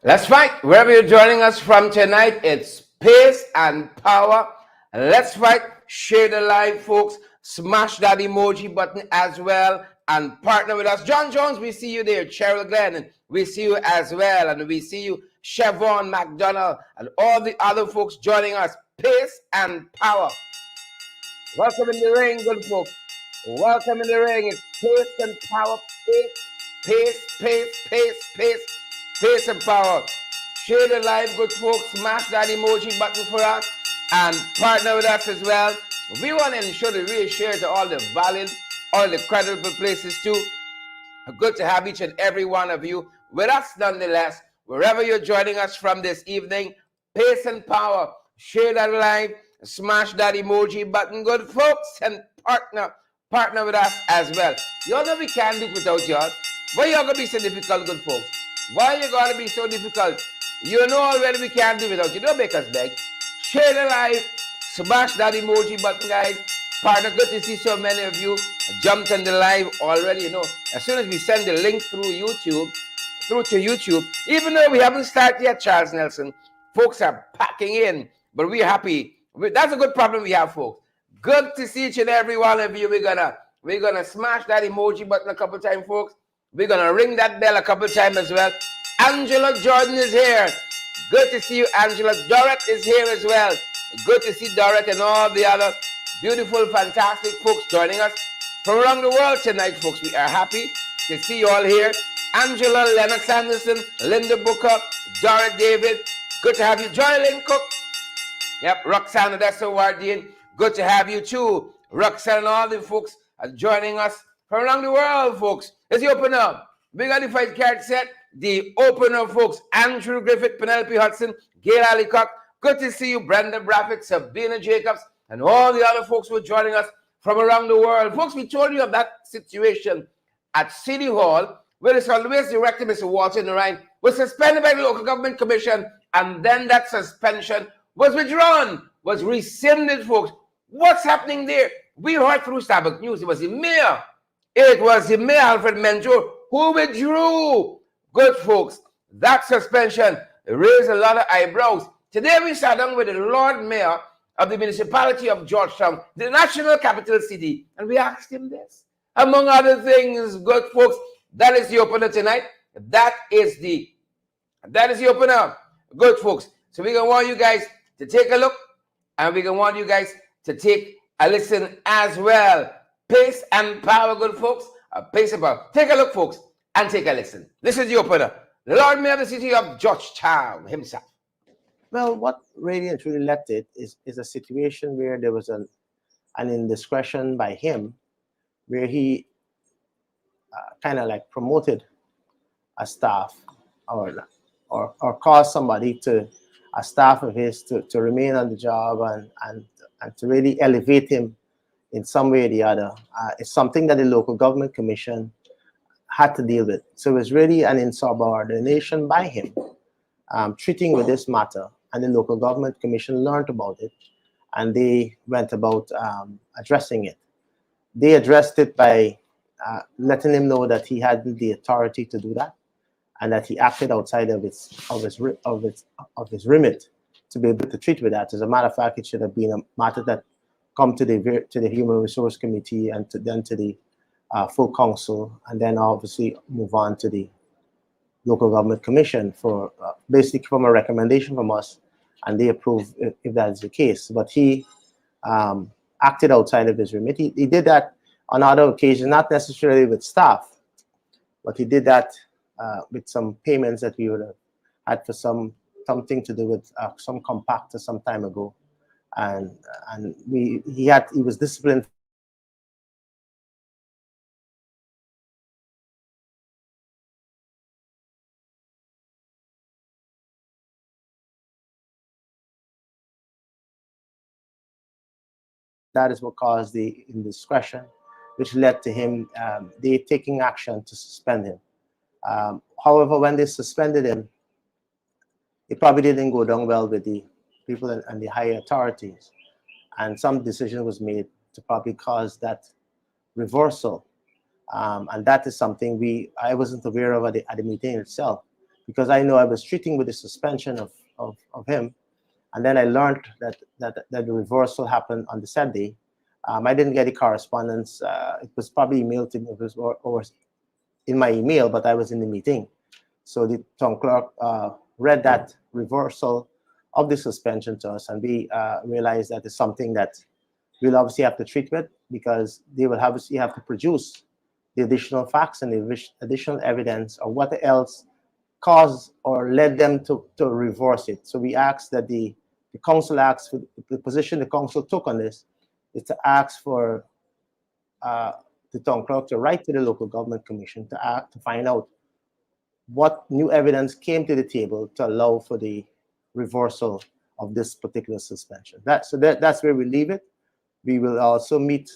Let's fight. Wherever you're joining us from tonight, it's pace and power. Let's fight. Share the live, folks. Smash that emoji button as well and partner with us. John Jones, we see you there. Cheryl Glenn, we see you as well. And we see you, Chevron McDonald, and all the other folks joining us. Pace and power. Welcome in the ring, good folks. Welcome in the ring. It's pace and power. Pace and power. Share the live, good folks. Smash that emoji button for us and partner with us as well. We want to ensure that we share to all the valid, all the credible places too. Good to have each and every one of you with us nonetheless. Wherever you're joining us from this evening, pace and power. Share that live, smash that emoji button, good folks, and partner with us as well. Y'all know we can't do it without y'all. Why y'all gonna be so difficult, good folks? Why you gotta be so difficult? You know already we can't do it without you. Don't make us beg. Share the live, smash that emoji button, guys. Partner, good to see so many of you jumped on the live already. You know, as soon as we send the link through to YouTube, even though we haven't started yet, Charles Nelson, folks are packing in, but we're happy. That's a good problem we have, folks. Good to see each and every one of you. We're gonna smash that emoji button a couple times, folks. We're gonna ring that bell a couple times as well. Angela Jordan is here. Good to see you, Angela. Dorrit is here as well. Good to see Dorrit and all the other beautiful, fantastic folks joining us from around the world tonight, folks. We are happy to see you all here. Angela, Lennox Anderson, Linda Booker, Dorrit David. Good to have you. Joylyn Cook. Yep, Roxanne Odessa Wardian. Good to have you too. Roxanne and all the folks are joining us from around the world, folks. Let's open up. We got the fight card set. The opener, folks. Andrew Griffith, Penelope Hudson, Gail Allicock. Good to see you. Brenda Braffett, Sabina Jacobs, and all the other folks who are joining us from around the world. Folks, we told you of that situation at City Hall where it's always director, Mr. Walter Narayan, was suspended by the Local Government Commission, and then that suspension was withdrawn, was rescinded, folks. What's happening there? We heard through Starbuck News. It was the mayor. It was the mayor, Alfred Mentore, who withdrew. Good folks. That suspension raised a lot of eyebrows. Today we sat down with the Lord Mayor of the municipality of Georgetown, the national capital city, and we asked him this. Among other things, good folks, that is the opener tonight. That is the opener. Good folks. So we're gonna want you guys to take a look, and we're gonna want you guys to take a listen as well. Pace and power, good folks. Pace and power. Take a look, folks, and take a listen. This is the opener. The Lord Mayor of the city of Georgetown himself. Well, what really and truly led it is a situation where there was an indiscretion by him, where he kind of like promoted a staff or caused somebody a staff of his to remain on the job and to really elevate him in some way or the other. It's something that the Local Government Commission had to deal with. So it was really an insubordination by him, treating with this matter, and the Local Government Commission learned about it, and they went about addressing it. They addressed it by letting him know that he had the authority to do that, and that he acted outside of his remit to be able to treat with that. As a matter of fact, it should have been a matter that come to the Human Resource Committee and then to the full council, and then obviously move on to the Local Government Commission for basically from a recommendation from us, and they approve if that is the case. But he acted outside of his remit. He did that on other occasions, not necessarily with staff, but he did that with some payments that we would have had for something to do with some compactor some time ago, and he was disciplined. That is what caused the indiscretion, which led to him they taking action to suspend him. However, when they suspended him, it probably didn't go down well with the people and the higher authorities, and some decision was made to probably cause that reversal. And that is something I wasn't aware of at the meeting itself. because I know I was treating with the suspension of him, and then I learned that the reversal happened on the said day. I didn't get the correspondence. It was probably emailed to me, or in my email, but I was in the meeting. So the town clerk read that reversal of the suspension to us, and we realized that it's something that we'll obviously have to treat with, because they will obviously have to produce the additional facts and the additional evidence of what else caused or led them to reverse it. So we asked that the council asks for the position the council took on this is to ask for the town clerk to write to the local government commission to find out what new evidence came to the table to allow for the reversal of this particular suspension. That's where we leave it. We will also meet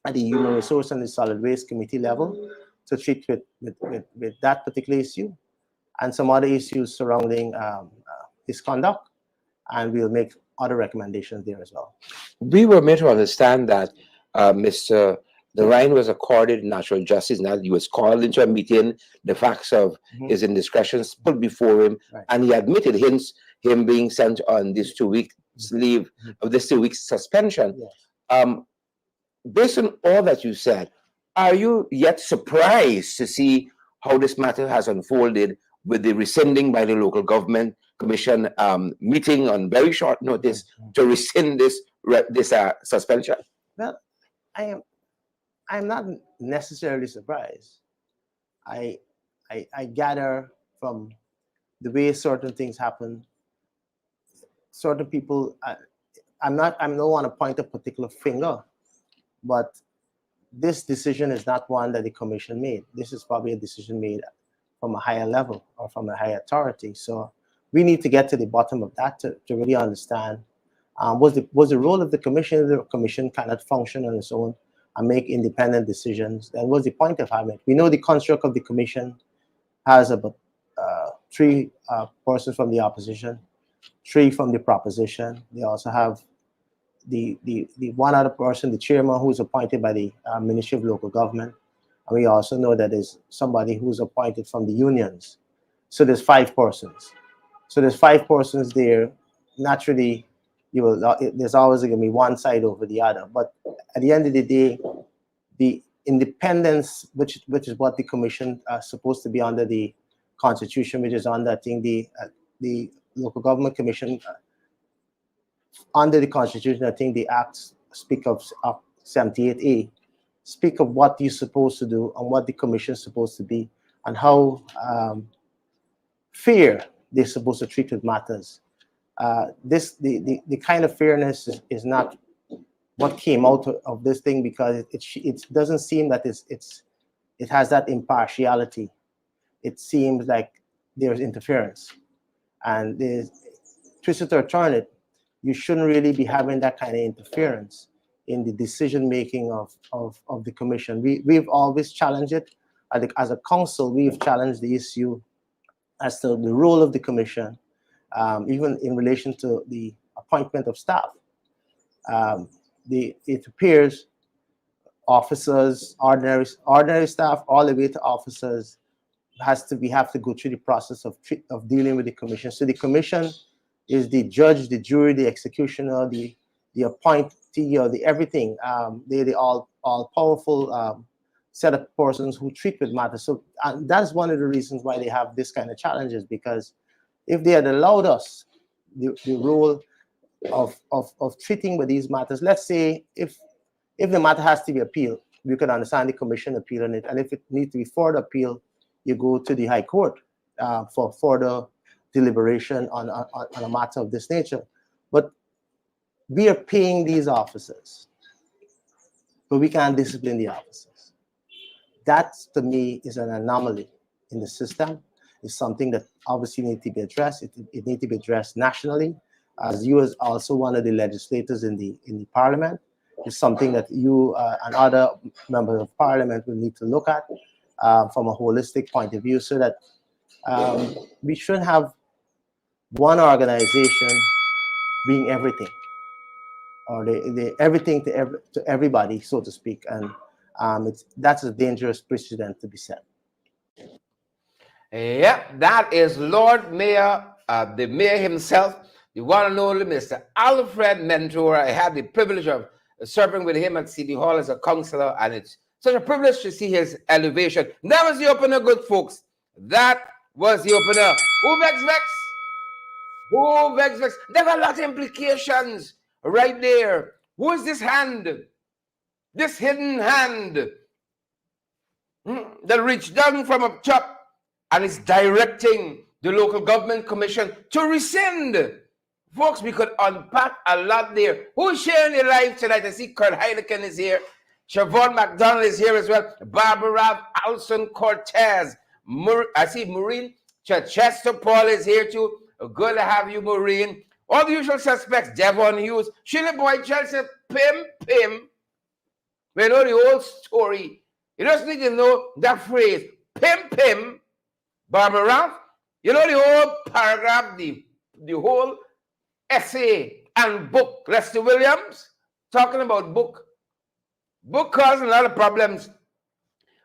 at the Human Resource and the Solid Waste Committee level to treat with that particular issue and some other issues surrounding his conduct, and we'll make other recommendations there as well. We were made to understand that Mr. Ryan was accorded natural justice, now he was called into a meeting, the facts of his indiscretions put before him, Right. and he admitted him being sent on this 2 weeks leave of this 2 weeks suspension. Yes. Based on all that you said, are you yet surprised to see how this matter has unfolded with the rescinding by the local government commission meeting on very short notice to rescind this suspension? Well, I'm not necessarily surprised. I gather from the way certain things happen, certain people. I don't want to point a particular finger, but this decision is not one that the commission made. This is probably a decision made from a higher level or from a higher authority. So we need to get to the bottom of that to really understand was the role of the commission. The commission cannot function on its own and make independent decisions. Then what's the point of having it? We know the construct of the commission has about 3 persons from the opposition, 3 from the proposition. They also have the one other person, the chairman, who's appointed by the Ministry of Local Government. And we also know that there's somebody who's appointed from the unions. So there's 5 persons. So there's 5 persons there. Naturally, there's always going to be one side over the other. But at the end of the day, the independence, which is what the commission is supposed to be under the Constitution, which is under, I think, the Local Government Commission, under the Constitution, I think the acts speak of 78A, speak of what you're supposed to do and what the commission is supposed to be, and how fair they're supposed to treat with matters. The kind of fairness is not what came out of this thing, because it doesn't seem that it has that impartiality. It seems like there's interference, and there's twisted or turn it. You shouldn't really be having that kind of interference in the decision making of the commission. We've always challenged it. As a council, we've challenged the issue as to the role of the commission, even in relation to the appointment of staff. It appears officers, ordinary staff, all the way to officers, we have to go through the process of dealing with the commission. So the commission is the judge, the jury, the executioner, the appointee, or the everything. They're the all powerful set of persons who treat with matters. So that's one of the reasons why they have this kind of challenges, because if they had allowed us the role of treating with these matters, let's say if the matter has to be appealed, we could understand the commission appealing it, and if it needs to be further appealed, you go to the High Court for further deliberation on a matter of this nature. But we are paying these officers, but we can't discipline the officers. That, to me, is an anomaly in the system. It's something that obviously needs to be addressed. It needs to be addressed nationally. As you as also one of the legislators in the parliament, it's something that you and other members of parliament will need to look at from a holistic point of view, so that we shouldn't have one organization being everything, or they everything to everybody, so to speak, and that's a dangerous precedent to be set. Yep, that is Lord Mayor, the mayor himself, the one and only Mr. Alfred Mentore. I had the privilege of serving with him at City Hall as a councillor, and it's such a privilege to see his elevation. That was the opener, good folks. That was the opener. Who vex vex? Who vex vex? There are a lot of implications right there. Who is this hand? This hidden hand that reached down from up top and is directing the local government commission to rescind. Folks, we could unpack a lot there. Who's sharing their life tonight? I see Kurt Heineken is here. Siobhan McDonald is here as well. Barbara Alson Cortez. I see Maureen Chester Paul is here too. Good to have you, Maureen. All the usual suspects. Devon Hughes. Sheila Boyd Chelsea. Pim. We know the whole story. You just need to know that phrase. Pim. Barbara Ralph. You know the whole paragraph, the whole essay and book. Lester Williams talking about book. Book causing a lot of problems.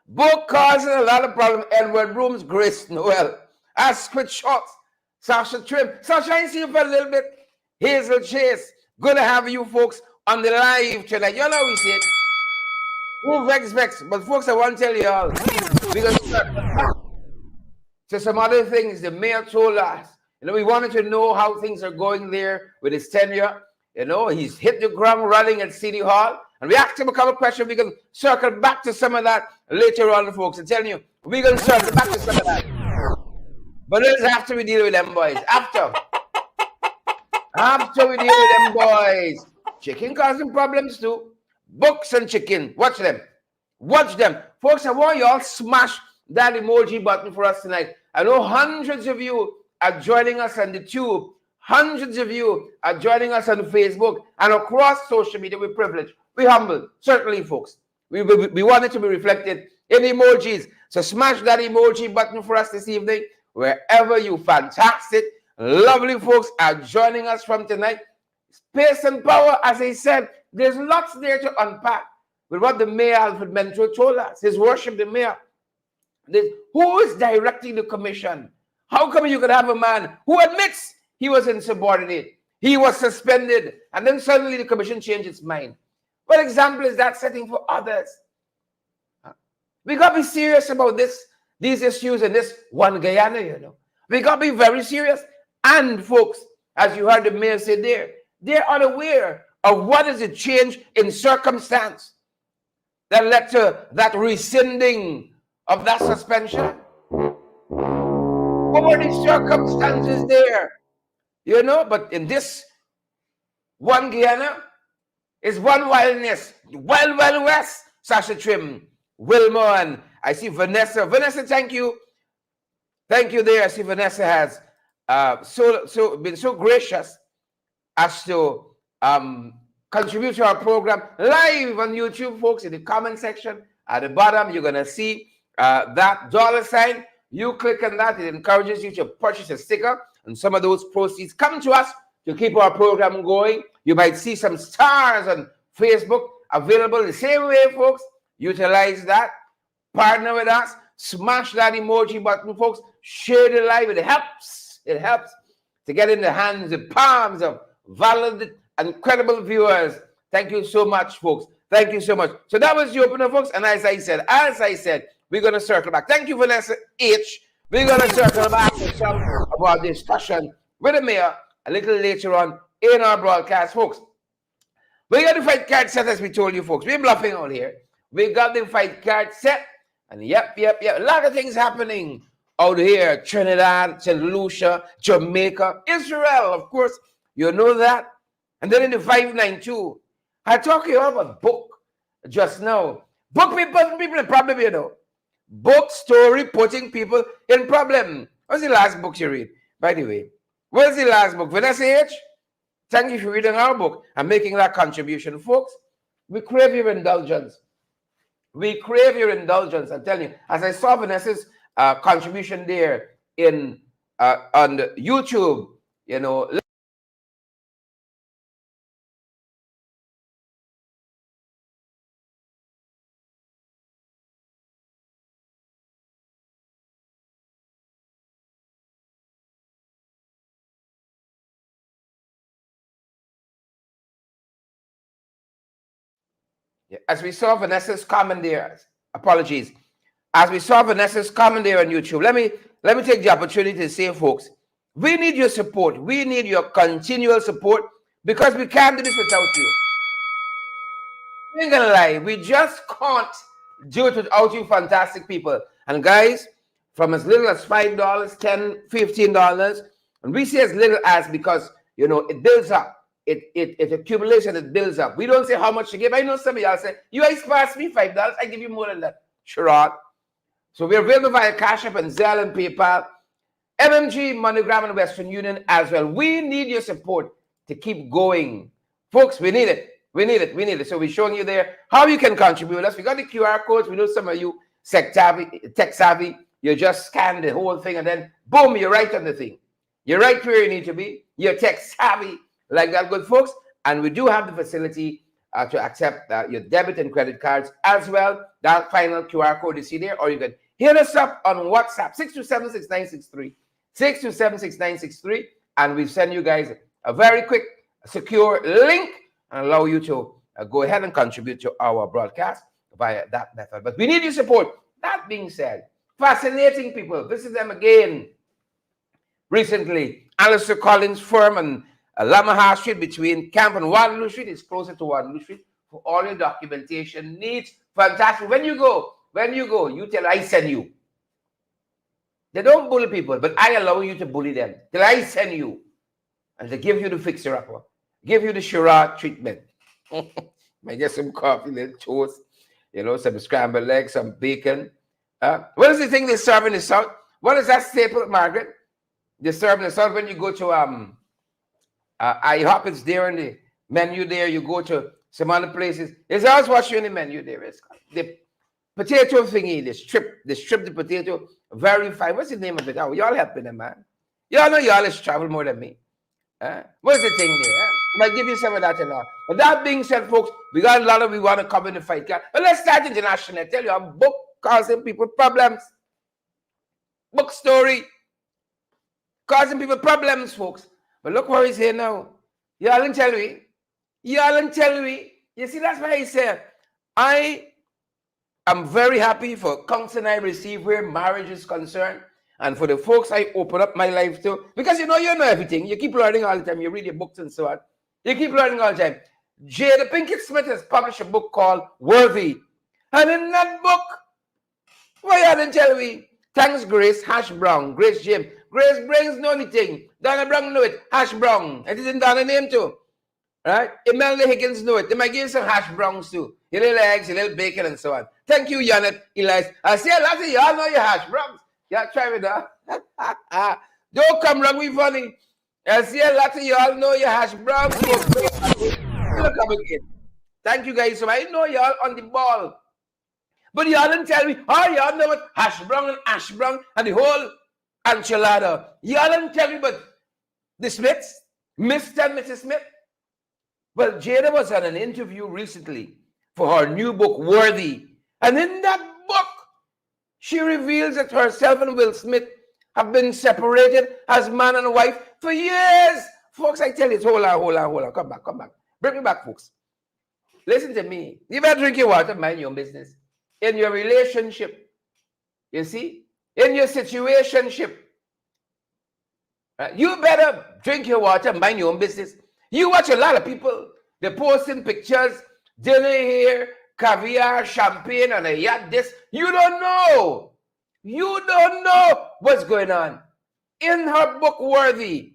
Book causing a lot of problems. Edward Rooms, Grace Noel. Asquith Shots, Sasha Trim. Sasha, I see you for a little bit. Hazel Chase. Good to have you folks on the live tonight. You know we see it. Who vex. But folks, I want to tell you all. Because so some other things the mayor told us. You know, we wanted to know how things are going there with his tenure. You know, he's hit the ground running at City Hall. And we asked him a couple of questions. We can circle back to some of that later on, folks. I'm telling you, we're going to circle back to some of that. But let's after we deal with them boys. After we deal with them boys. Chicken causing problems too. Books and chicken. Watch them. Folks, I want you all smash that emoji button for us tonight. I know hundreds of you are joining us on the tube. Hundreds of you are joining us on Facebook and across social media. We're privileged. We're humbled. Certainly, folks. We want it to be reflected in emojis. So smash that emoji button for us this evening. Wherever you fantastic, lovely folks are joining us from tonight. Space and power, as I said, there's lots there to unpack with what the Mayor Alfred Mentore told us. His worship, the Mayor. Who is directing the commission? How come you could have a man who admits he was insubordinate, he was suspended, and then suddenly the commission changed its mind? What example is that setting for others? We got to be serious about these issues in this one Guyana, you know. We got to be very serious. And folks, as you heard the mayor say there, they're unaware of what is the change in circumstance that led to that rescinding of that suspension. What were the circumstances there? You know, but in this one Guyana is one wildness. Wild West. Sasha Trim, Wilma, and I see Vanessa. Vanessa, thank you. Thank you there. I see Vanessa has been so gracious as to contribute to our program live on YouTube, folks. In the comment section at the bottom, you're going to see that $sign. You click on that. It encourages you to purchase a sticker, and some of those proceeds come to us to keep our program going. You might see some stars on Facebook available the same way, folks. Utilize that. Partner with us. Smash that emoji button, folks. Share the live. It helps. It helps to get in the hands, the palms of valid and credible viewers. Thank you so much, folks. Thank you so much. So that was the opener, folks. And as I said, we're going to circle back. Thank you, Vanessa H. We're going to circle back to some of our discussion with the mayor a little later on in our broadcast, folks. We got the fight card set, as we told you, folks. We're bluffing out here. We got the fight card set. And yep. A lot of things happening out here. Trinidad, St. Lucia, Jamaica, Israel, of course. You know that. And then in the 592, I talked to you about book just now. Book people in problem, you know. Book story putting people in problem. What's the last book you read? By the way, what's the last book? Vanessa H? Thank you for reading our book and making that contribution. Folks, we crave your indulgence. We crave your indulgence. I'm telling you, as I saw Vanessa's contribution there on the YouTube, you know, Yeah. As we saw Vanessa's comment there, apologies. As we saw Vanessa's comment there on YouTube, let me take the opportunity to say, folks, we need your support. We need your continual support because we can't do this without you. I ain't gonna lie, we just can't do it without you fantastic people. And guys, from as little as $5, $10, $15, and we say as little as because it builds up. It accumulates and it builds up. We don't say how much to give. I know some of y'all say, you guys pass me $5, I give you more than that. Sure. So we're available via Cash App and Zelle and PayPal, MMG, MoneyGram, and Western Union as well. We need your support to keep going. Folks, we need it. We need it. So we're showing you there how you can contribute with us. We got the QR codes. We know some of you tech savvy. You just scan the whole thing and then boom, you're right on the thing. You're right where you need to be. You're tech savvy like that, good folks. And we do have the facility to accept your debit and credit cards as well. That final QR code you see there, or you can hit us up on WhatsApp 627-6963, 627-6963, and we send you guys a very quick, secure link and allow you to go ahead and contribute to our broadcast via that method. But we need your support. That being said, fascinating people. Visit them again recently. Alistair Collins' firm on Lamaha Street between Camp and Waterloo Street is closer to Waterloo Street for all your documentation needs. Fantastic. When you go, you tell I send you. They don't bully people, but I allow you to bully them till I send you. And they give you the fixer-upper, give you the Shiraz treatment. Might get some coffee, little toast, some scrambled eggs, some bacon. What is the thing they serve in the South? What is that staple, Margaret? They serve in the South when you go to IHOP, it's there in the menu there. You go to some other places. It's always what's in the menu there. It's the potato thingy, they strip the potato very fine. What's the name of it? Oh, y'all helping them, man. Y'all know y'all has traveled more than me. What's the thing there? I might give you some of that and all. But that being said, folks, we got a lot of we want to come in the fight. But let's start international. I tell you, I'm book causing people problems. Book story causing people problems, folks. But look where he's here now. Y'all and tell me. You see, that's why he said, I am very happy for counseling I receive where marriage is concerned. And for the folks I open up my life to, because you know everything. You keep learning all the time. You read your books and so on. You keep learning all the time. Jada Pinkett Smith has published a book called Worthy. And in that book, why you didn't tell me? Thanks, Grace Hash Brown, Grace Jim. Grace Brains know anything. Donna Brown know it. Hash Brown. It isn't Donna name too. Right? Imelda Higgins know it. They might give you some hash browns too. Your little eggs, your little bacon, and so on. Thank you, Janet, Elias. I see a lot of y'all know your hash browns. Yeah, try it out. Don't come wrong with funny. I see a lot of y'all know your hash browns. Come again. Thank you guys. So I know y'all on the ball. But y'all didn't tell me, y'all know what hash brown and ash brown and the whole enchilada. Y'all didn't tell me, but the Smiths, Mr. and Mrs. Smith. Well, Jada was on an interview recently for her new book, Worthy. And in that book, she reveals that herself and Will Smith have been separated as man and wife for years. Folks, I tell you, hold on. Come back. Bring me back, folks. Listen to me. You better drink your water, mind your business. In your relationship, you see, in your situationship, you better drink your water, mind your own business. You watch a lot of people, they're posting pictures, dinner here, caviar, champagne, and a yacht this. You don't know what's going on. In her book, Worthy,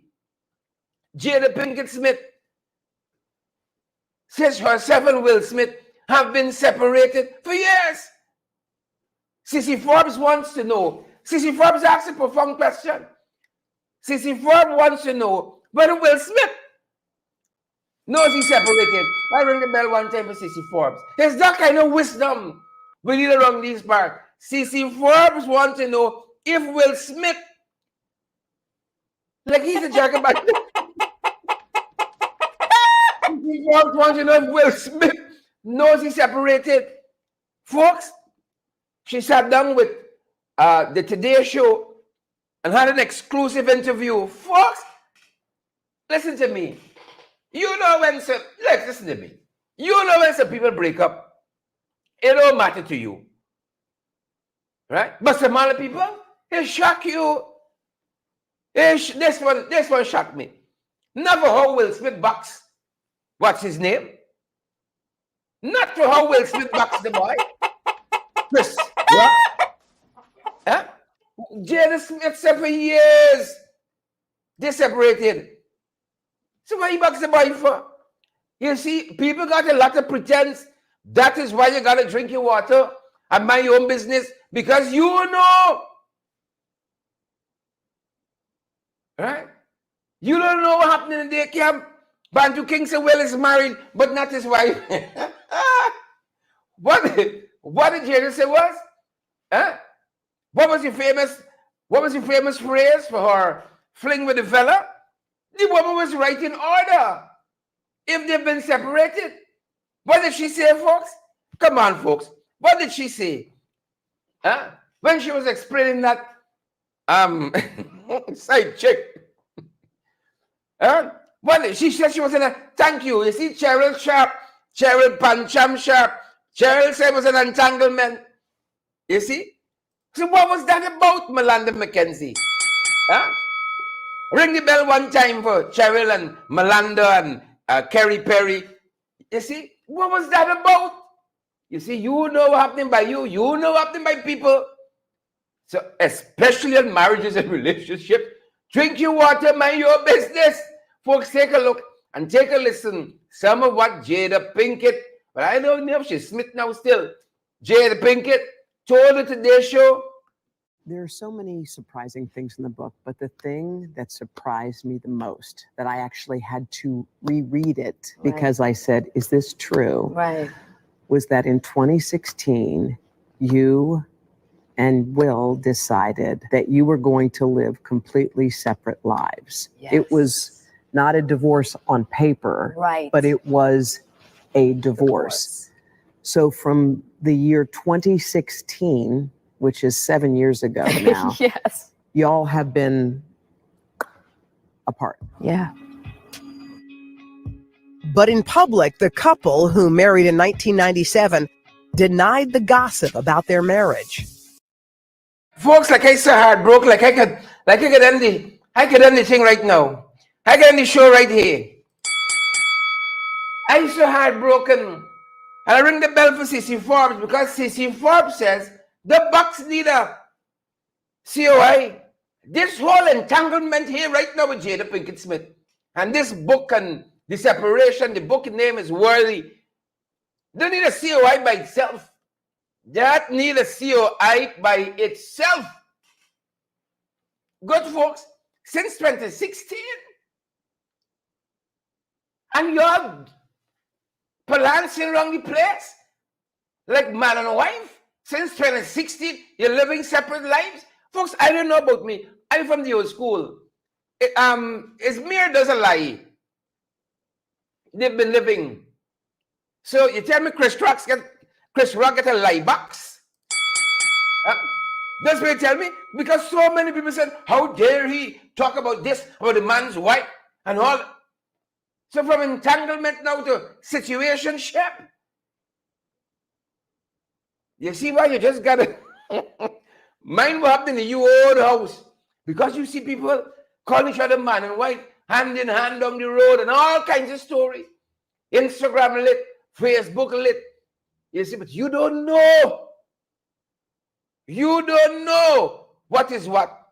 Jada Pinkett Smith says herself and Will Smith have been separated for years. Cece Forbes wants to know. Cece Forbes asks a profound question. Cece Forbes wants to know whether Will Smith knows he's separated. I rang the bell one time for Cece Forbes. There's that kind of wisdom we need around these parts. Cece Forbes wants to know if Will Smith, like he's a jackabat. Cece Forbes wants to know if Will Smith knows he's separated. Folks, she sat down with the Today Show and had an exclusive interview. Folks, listen to me. You know when some, listen to me. You know when some people break up it don't matter to you. Right? But some other people, it shock you. This one shocked me. Never how Will Smith box. What's his name? Not to how Will Smith box the boy. Chris. What? Huh? Jada Smith said for years. They separated. So why you box the boy for? You see, people got a lot of pretense. That is why you gotta drink your water and mind your own business, because you know. Right? You don't know what happened in the camp. Bantu King said, Will is married, but not his wife. What did Jada say was? Huh? What was your famous phrase for her fling with the fella? The woman was right in order. If they've been separated. What did she say, folks? Come on, folks. What did she say? Huh? When she was explaining that side chick. Huh? What she said, she was in a thank you. You see, Cheryl Sharp, Cheryl Pancham Sharp. Cheryl said it was an entanglement. You see? So what was that about, Melinda McKenzie? Huh? Ring the bell one time for Cheryl and Melinda and Kerry Perry. You see? What was that about? You see, you know what happening by you. You know what happening by people. So especially in marriages and relationships, drink your water, mind your business. Folks, take a look and take a listen. Some of what Jada Pinkett, but I don't know if she's Smith now still. Jada Pinkett told the Today Show. There are so many surprising things in the book, but the thing that surprised me the most, that I actually had to reread it because I said, is this true? Right. Was that in 2016, you and Will decided that you were going to live completely separate lives. Yes. It was not a divorce on paper, Right. but it was a divorce. So from the year 2016, which is 7 years ago now, Yes. y'all have been apart. Yeah. But in public, the couple, who married in 1997, denied the gossip about their marriage. Folks, like I so heartbroken, like I could end the thing right now. I could end the show right here. I'm so heartbroken. And I ring the bell for CC Forbes because CC Forbes says the Bucks need a COI. This whole entanglement here right now with Jada Pinkett Smith. And this book and the separation, the book name is Worthy. They need a COI by itself. That need a COI by itself. Good folks, since 2016. And you're balancing around the place like man and wife. Since 2016, you're living separate lives. Folks, I don't know about me. I'm from the old school. Izmir doesn't lie. They've been living. So you tell me Chris Rock get a lie box? That's what you tell me? Because so many people said, how dare he talk about this, about the man's wife and all. So from entanglement now to situationship. You see why you just gotta mind what happened in your old house. Because you see people calling each other man and wife, hand in hand down the road, and all kinds of stories. Instagram lit, Facebook lit. You see, but you don't know. You don't know what is what.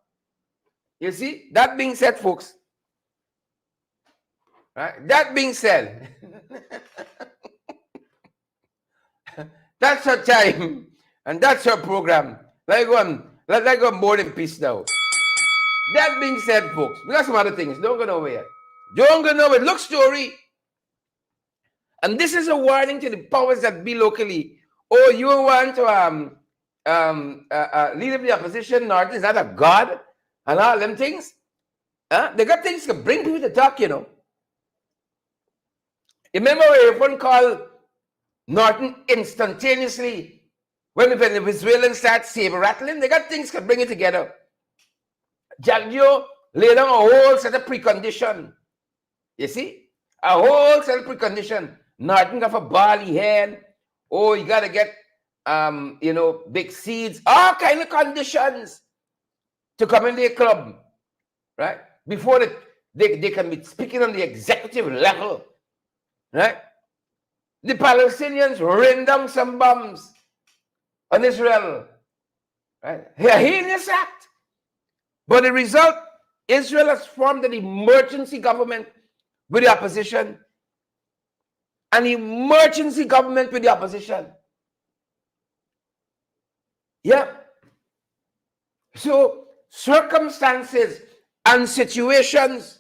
You see, that being said, folks. Right? That being said, that's her time and that's her program. Let go more in peace now. That being said, folks, we got some other things. Don't go nowhere. Don't go nowhere. Look, story. And this is a warning to the powers that be locally. Oh, you want to leader of the opposition, Norton is not a god and all them things. They got things to bring people to talk, you know. Remember when everyone called Norton instantaneously when the Venezuelans start saber rattling? They got things to bring it together. Jack Joe laid down a whole set of precondition. You see? A whole set of precondition. Norton got a bally head. Oh, you got to get big seeds, all kind of conditions to come in their club, right? Before they can be speaking on the executive level, right? The Palestinians rained down some bombs on Israel, right? A heinous act. But the result, Israel has formed an emergency government with the opposition. An emergency government with the opposition. Yeah. So circumstances and situations,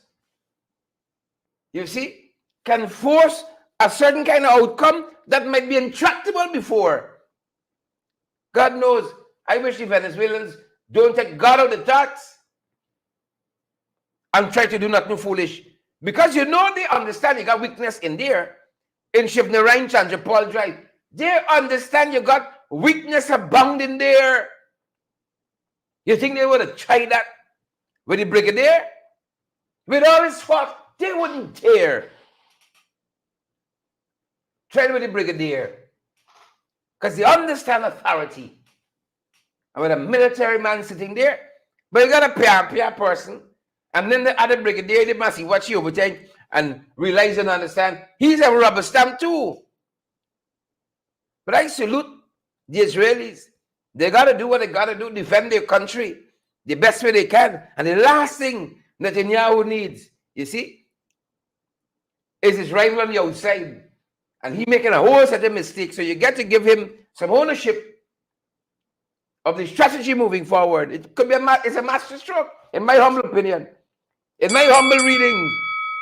you see, can force a certain kind of outcome that might be intractable before. God knows, I wish the Venezuelans don't take God out of the thoughts and try to do nothing foolish. Because they understand you got weakness in there. In Shivnarain, Chandra Paul Drive. They understand you got weakness abounding there. You think they would have tried that with the brigadier? With all his fault, they wouldn't dare. Try it with the brigadier. Because they understand authority. And with a military man sitting there, but you got a PR person, and then the other brigadier, they must see what you overtime and realize and understand he's a rubber stamp too. But I salute the Israelis. They got to do what they got to do, defend their country the best way they can. And the last thing Netanyahu needs, you see, is his rival on the outside. And he making a whole set of mistakes. So you get to give him some ownership of the strategy moving forward. It could be it's a masterstroke, in my humble opinion. In my humble reading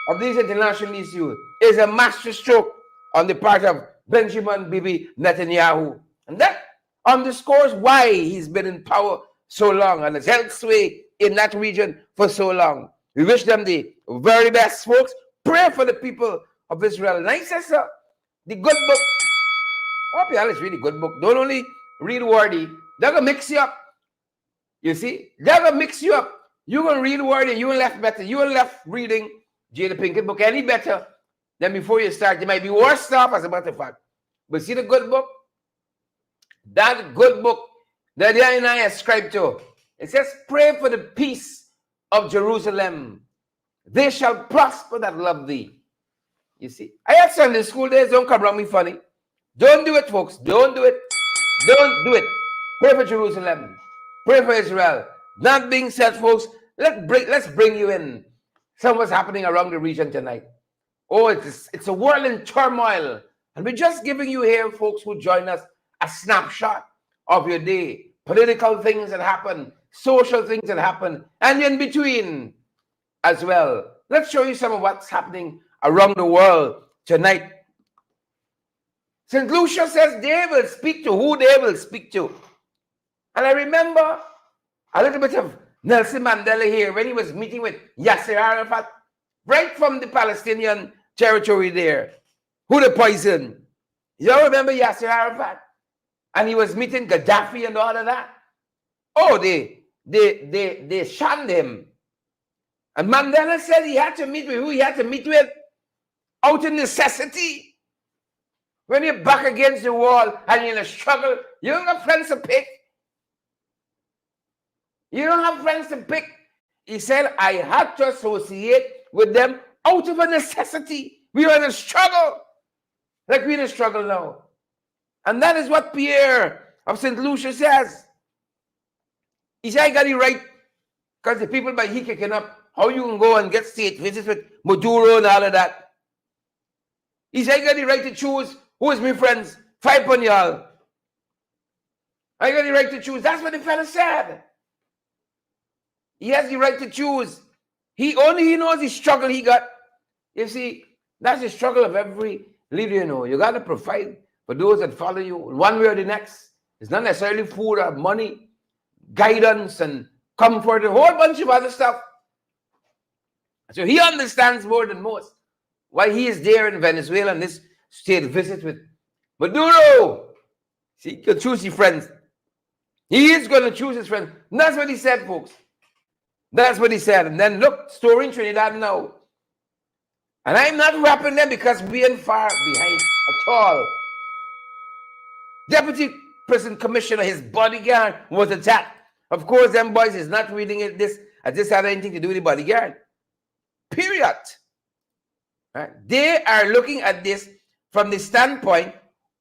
of these international issues, is a masterstroke on the part of Benjamin Bibi Netanyahu. And that underscores why he's been in power so long and has held sway in that region for so long. We wish them the very best, folks. Pray for the people of Israel. And I say, sir, the good book, hope you always read the good book. Don't only read wordy. They're going to mix you up. You see? They're going to mix you up. You're going to read wordy, you ain't left better. You ain't left reading Jada Pinkett book any better than before you start. You might be worse off, as a matter of fact. But see the good book? That good book that I and I ascribe to. It says, pray for the peace of Jerusalem. They shall prosper that love thee. You see? I had Sunday school days. Don't come around me funny. Don't do it, folks. Don't do it. Don't do it. Pray for Jerusalem. Pray for Israel. That being said, folks, let's bring you in some of what's happening around the region tonight. Oh, it's a world in turmoil. And we're just giving you here, folks who join us, a snapshot of your day. Political things that happen, social things that happen, and in between as well. Let's show you some of what's happening around the world tonight. St. Lucia says they will speak to who they will speak to. And I remember a little bit of Nelson Mandela here when he was meeting with Yasser Arafat, right from the Palestinian territory there, who they poisoned. You all remember Yasser Arafat? And he was meeting Gaddafi and all of that. Oh, they shunned him. And Mandela said he had to meet with who he had to meet with out of necessity. When you're back against the wall and you're in a struggle, you don't have friends to pick. You don't have friends to pick. He said, I had to associate with them out of a necessity. We were in a struggle, like we're in a struggle now. And that is what Pierre of St. Lucia says. He said, I got it right, because the people by he kicking up, how you can go and get state visits with Maduro and all of that. He said, I got the right to choose who is my friends. 5 on y'all. I got the right to choose. That's what the fella said. He has the right to choose. He knows the struggle he got. You see, that's the struggle of every leader, you know. You got to provide for those that follow you one way or the next. It's not necessarily food or money, guidance and comfort, a whole bunch of other stuff. So he understands more than most why he is there in Venezuela on this state visit with Maduro. See, he can choose his friends. He is going to choose his friends. And that's what he said, folks. That's what he said. And then look, story in Trinidad now. And I'm not rapping them because we ain't far behind at all. Deputy prison commissioner, his bodyguard, was attacked. Of course, them boys is not reading it. This had anything to do with the bodyguard. Period. Right? They are looking at this from the standpoint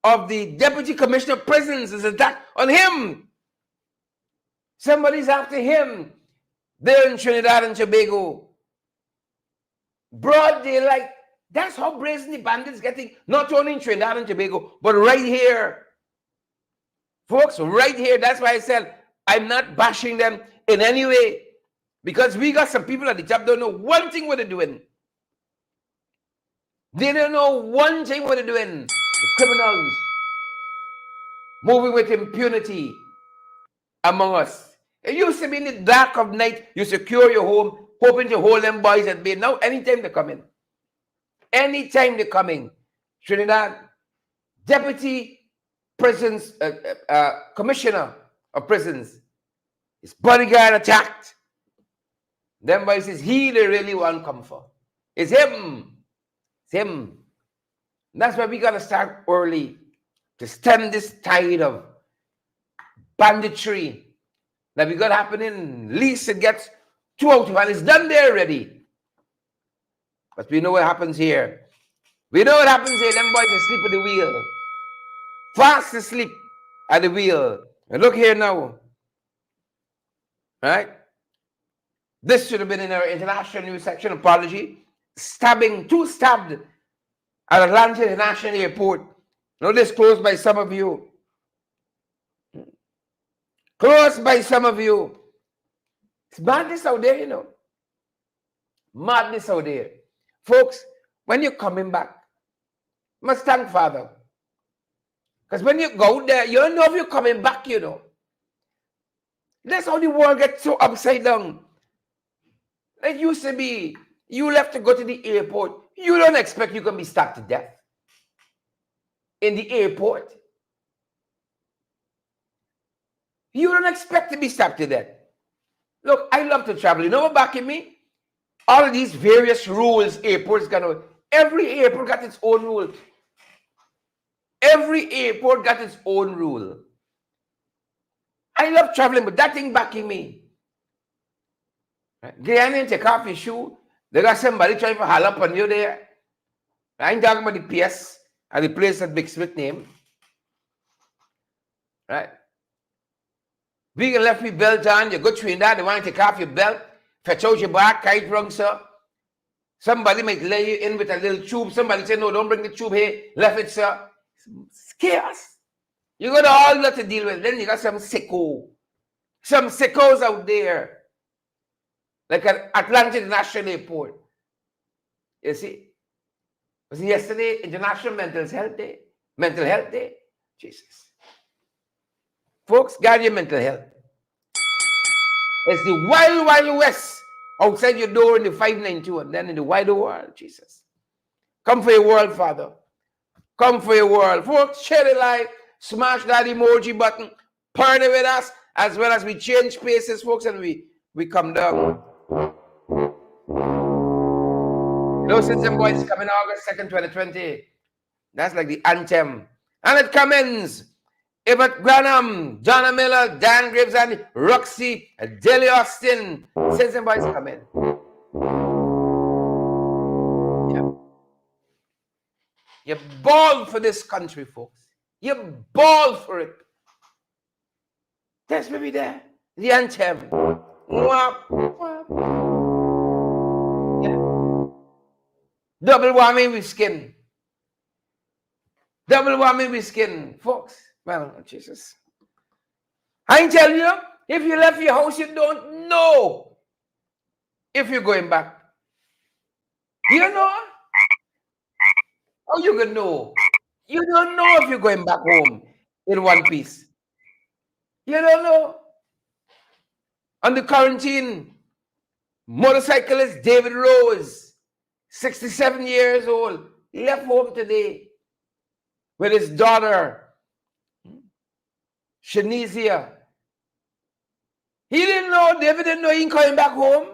of the deputy commissioner of prisons is attack on him. Somebody's after him. There in Trinidad and Tobago. Broad daylight. That's how brazen the bandits getting, not only in Trinidad and Tobago, but right here. Folks, right here. That's why I said I'm not bashing them in any way. Because we got some people at the top don't know one thing what they're doing. They don't know one thing what they're doing. The criminals moving with impunity among us. It used to be in the dark of night, you secure your home, hoping to hold them boys at bay. Now, anytime they come in. Anytime they're coming. Trinidad, deputy prisons, commissioner of prisons, his bodyguard attacked. Them boys says, he they really want come for. It's him. It's him. And that's why we got to start early to stem this tide of banditry that we got happening. At least it gets 2 out and it's done there already. But we know what happens here. We know what happens here. Them boys asleep at the wheel. Fast asleep at the wheel. And look here now. Right? This should have been in our international news section. Apology. Two stabbed at Atlanta International Airport. Now this closed by some of you. Closed by some of you. It's madness out there, you know. Madness out there. Folks, when you're coming back, you must thank Father. Because when you go there, you don't know if you're coming back, you know. That's how the world gets so upside down. It used to be, you left to go to the airport. You don't expect you can be stabbed to death in the airport. You don't expect to be stabbed to death. Look, I love to travel. You know what back in me? All of these various rules airports got. Every airport got its own rule. Every airport got its own rule. I love traveling, but that thing backing me. Get in, take off your shoe. They got somebody trying to haul up on you there. I ain't talking about the PS and the place that Big Smith name. Right? We can left your belt on, you go through that, they want to take off your belt, fetch out your back, kite wrong, sir. Somebody might lay you in with a little tube. Somebody say, no, don't bring the tube here. Left it, sir. It's chaos. You got all that to deal with. Then you got some sickos out there. Like at Atlanta International Airport. You see? Was it yesterday International Mental Health Day? Mental Health Day? Jesus. Folks, guard your mental health. It's the wild, wild west outside your door in the 592 and then in the wider world. Jesus. Come for your world, Father. Come for your world. Folks, share the live. Smash that emoji button. Partner with us as well as we change paces, folks, and we come down. You know, since them boys coming August 2nd, 2020. That's like the anthem. And it commends Everett Granham, Donna Miller, Dan Graves, and Roxy, Deli Austin. Since them boys coming. Yeah. You ball for this country, folks. You ball for it. That's maybe there. The anthem. Wap, wap. Yeah. Double whammy with skin. Double whammy with skin, folks. Well, Jesus. I tell you, if you left your house, you don't know if you're going back. You don't know? How you gonna know? You don't know if you're going back home in one piece. You don't know. Under quarantine, motorcyclist David Rose, 67 years old, left home today with his daughter, Shanizia. He didn't know, David didn't know he ain't coming back home.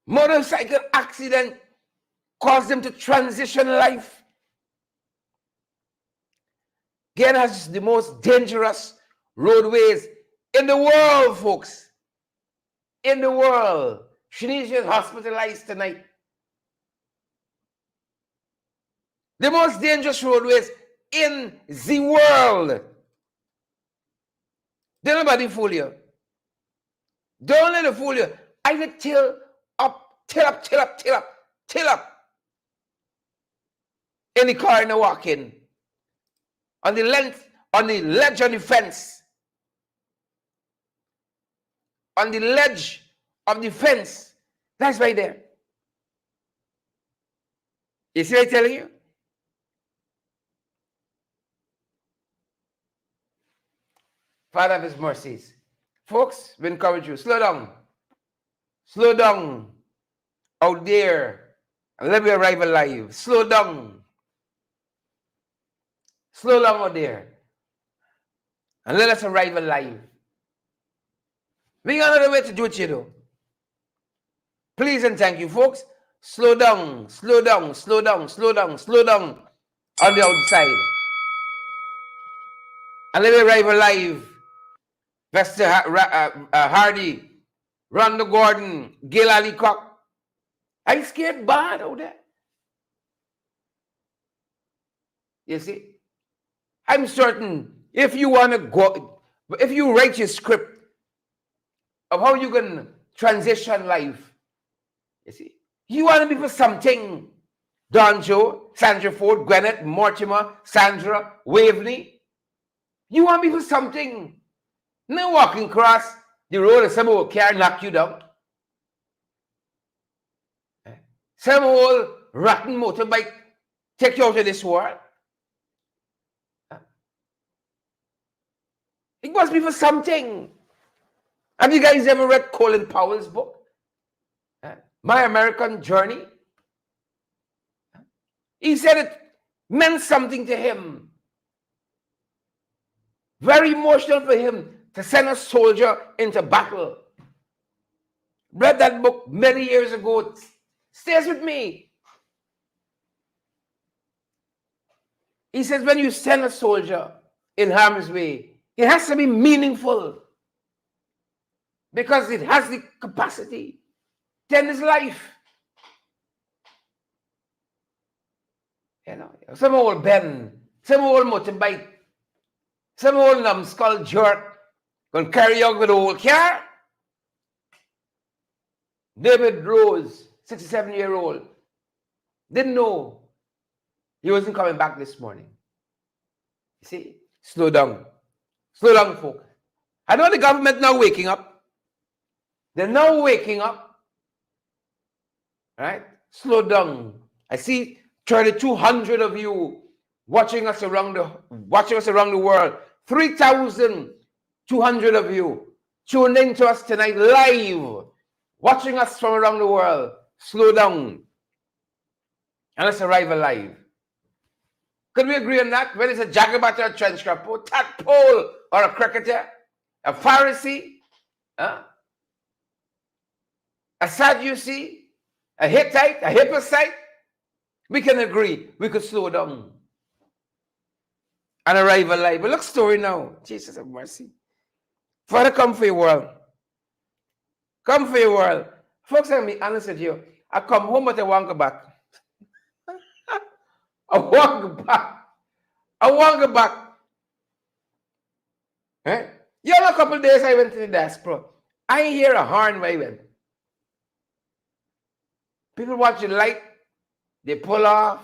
Motorcycle accident caused him to transition life Guyana has the most dangerous roadways in the world, folks. In the world. Shanice is hospitalized tonight. The most dangerous roadways in the world. Don't nobody fool you. Don't let it fool you. I will till up. In the car and walk in. On the length, on the ledge on the fence. On the ledge of the fence. That's right there. You see what I'm telling you? Father of his mercies. Folks, we encourage you. Slow down. Slow down. Out there. And let me arrive alive. Slow down. Slow down out there. And let us arrive alive. We got another way to do it, you know. Please and thank you, folks. Slow down, slow down, slow down, slow down, slow down on the outside. And let me arrive alive. Vesta Hardy, Rhonda Gordon, Gil Ali Cock. I'm scared bad out there. You see? I'm certain if you want to go, if you write your script of how you can transition life, you see, you want to be for something. Don Joe, Sandra Ford, Gwyneth, Mortimer, Sandra, Waveney. You want to be for something. No walking across the road and some old car knock you down. Some old rotten motorbike take you out of this world. It must be for something. Have you guys ever read Colin Powell's book? My American Journey? He said it meant something to him. Very emotional for him to send a soldier into battle. Read that book many years ago. It stays with me. He says when you send a soldier in harm's way, it has to be meaningful because it has the capacity to end his life. You know, some old Ben, some old motorbike, some old numbskull jerk going to carry out with the whole car. David Rose, 67-year-old, didn't know he wasn't coming back this morning. You see, slow down. Slow down, folks. I know the government now waking up. They're now waking up. Right? Slow down. I see 3,200 of you watching us around the world. 3,200 of you tuned in to us tonight live, watching us from around the world. Slow down. And let's arrive alive. Could we agree on that? Whether it's a jagabat or a trench coat, a tadpole or a cricketer, a Pharisee, a Sadducee, a Hittite, a Hippocite, we can agree. We could slow down and arrive alive. But look, story now. Jesus have mercy. Father, come for your world. Come for your world. Folks, I'm be honest with you. I come home, but I want to go back. I want to go back. I want to go back. Eh? You know, a couple of days I went to the diaspora. I hear a horn where I went. People watch the light. They pull off.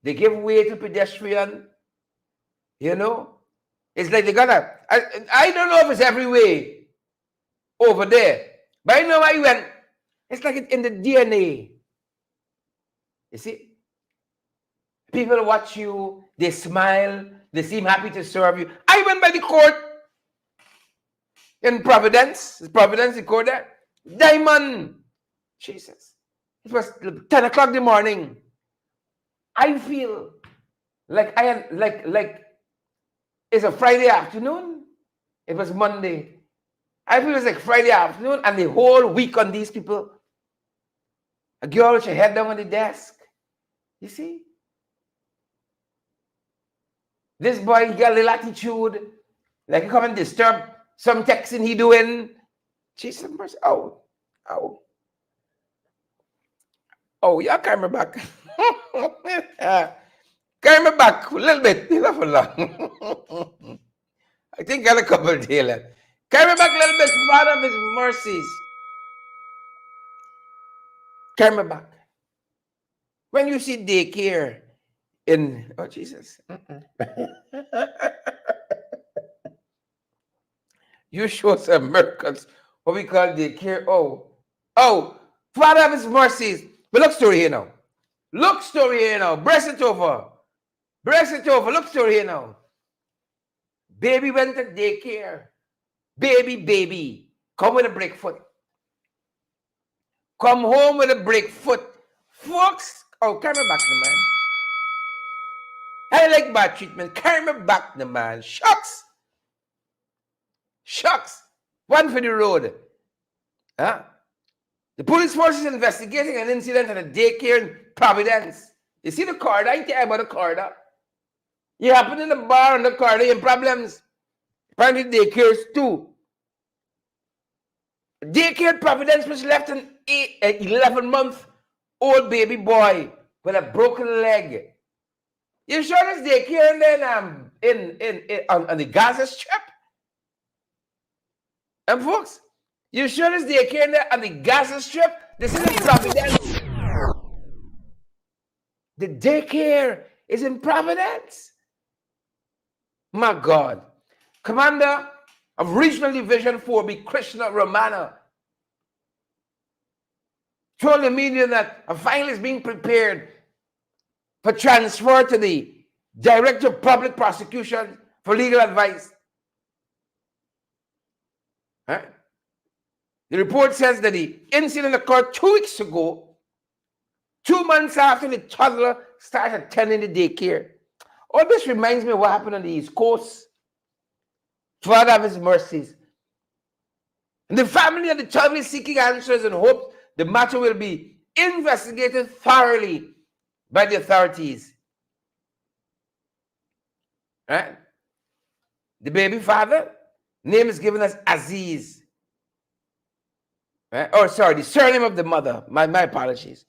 They give way to pedestrian. You know? It's like they got a... I don't know if it's every way over there. But I know I went. It's like it's in the DNA. You see? People watch you, they smile, they seem happy to serve you. I went by the court in Providence. Is Providence the court there? Diamond. Jesus. It was 10 o'clock in the morning. I feel like it's a Friday afternoon. It was Monday. I feel it's like Friday afternoon and the whole week on these people. A girl with her head down on the desk. You see? This boy got a little attitude. Like he come and disturb some texting he doing. Jesus mercy. Oh. Oh, y'all carry me back. Carry me back a little bit. Not for long. I think I got a couple of days left. Carry me back a little bit. Father of his mercies. Carry me back. When you see daycare in, oh Jesus. You show some miracles. What we call daycare. Oh, Father of his mercies. But look story here now. Look story here now. Brace it over. Look story here now. Baby went to daycare. Baby. Come with a break foot. Come home with a break foot. Folks. Oh, carry me back the man. I like bad treatment. Carry me back the man. Shucks. One for the road. Huh? The police force is investigating an incident at a daycare in Providence. You see the corridor? I tell you about the corridor. You happen in the bar on the corridor, you have problems. Apparently daycares too. Daycare in Providence was left an 11-month-old baby boy with a broken leg. You sure this daycare on the Gaza Strip? And folks, you sure this daycare there on the Gaza Strip? This is in Providence. The daycare is in Providence. My God. Commander of Regional Division 4B, Krishna Romana, told the media that a file is being prepared for transfer to the Director of Public Prosecution for legal advice. Right? The report says that the incident occurred 2 weeks ago, 2 months after the toddler started attending the daycare. All this reminds me of what happened on the East Coast. Father of his mercies. And the family of the child is seeking answers and hope the matter will be investigated thoroughly by the authorities. Right? The baby father, name is given as Aziz. Right? Oh, sorry, the surname of the mother. My apologies.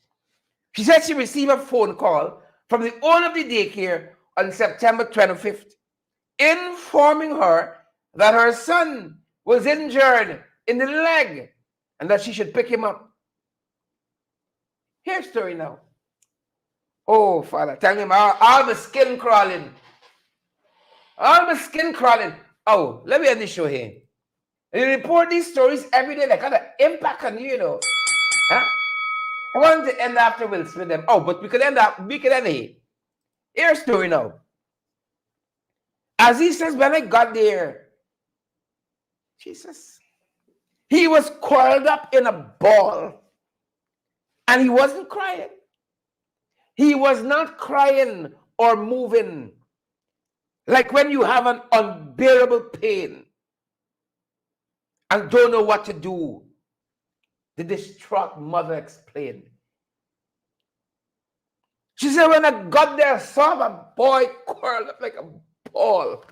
She said she received a phone call from the owner of the daycare on September 25th, informing her that her son was injured in the leg and that she should pick him up. Here's the story now. Oh, Father, tell him all the skin crawling. All the skin crawling. Oh, let me end this show here. And you report these stories every day. They got an impact on you, you know. Huh? I want to end after Will Smith them. Oh, but we could end here. Here's the story now. As he says, when I got there, Jesus, he was coiled up in a ball and he wasn't crying. He was not crying or moving like when you have an unbearable pain and don't know what to do. The distraught mother explained. She said, when I got there, I saw a boy curled up like a ball.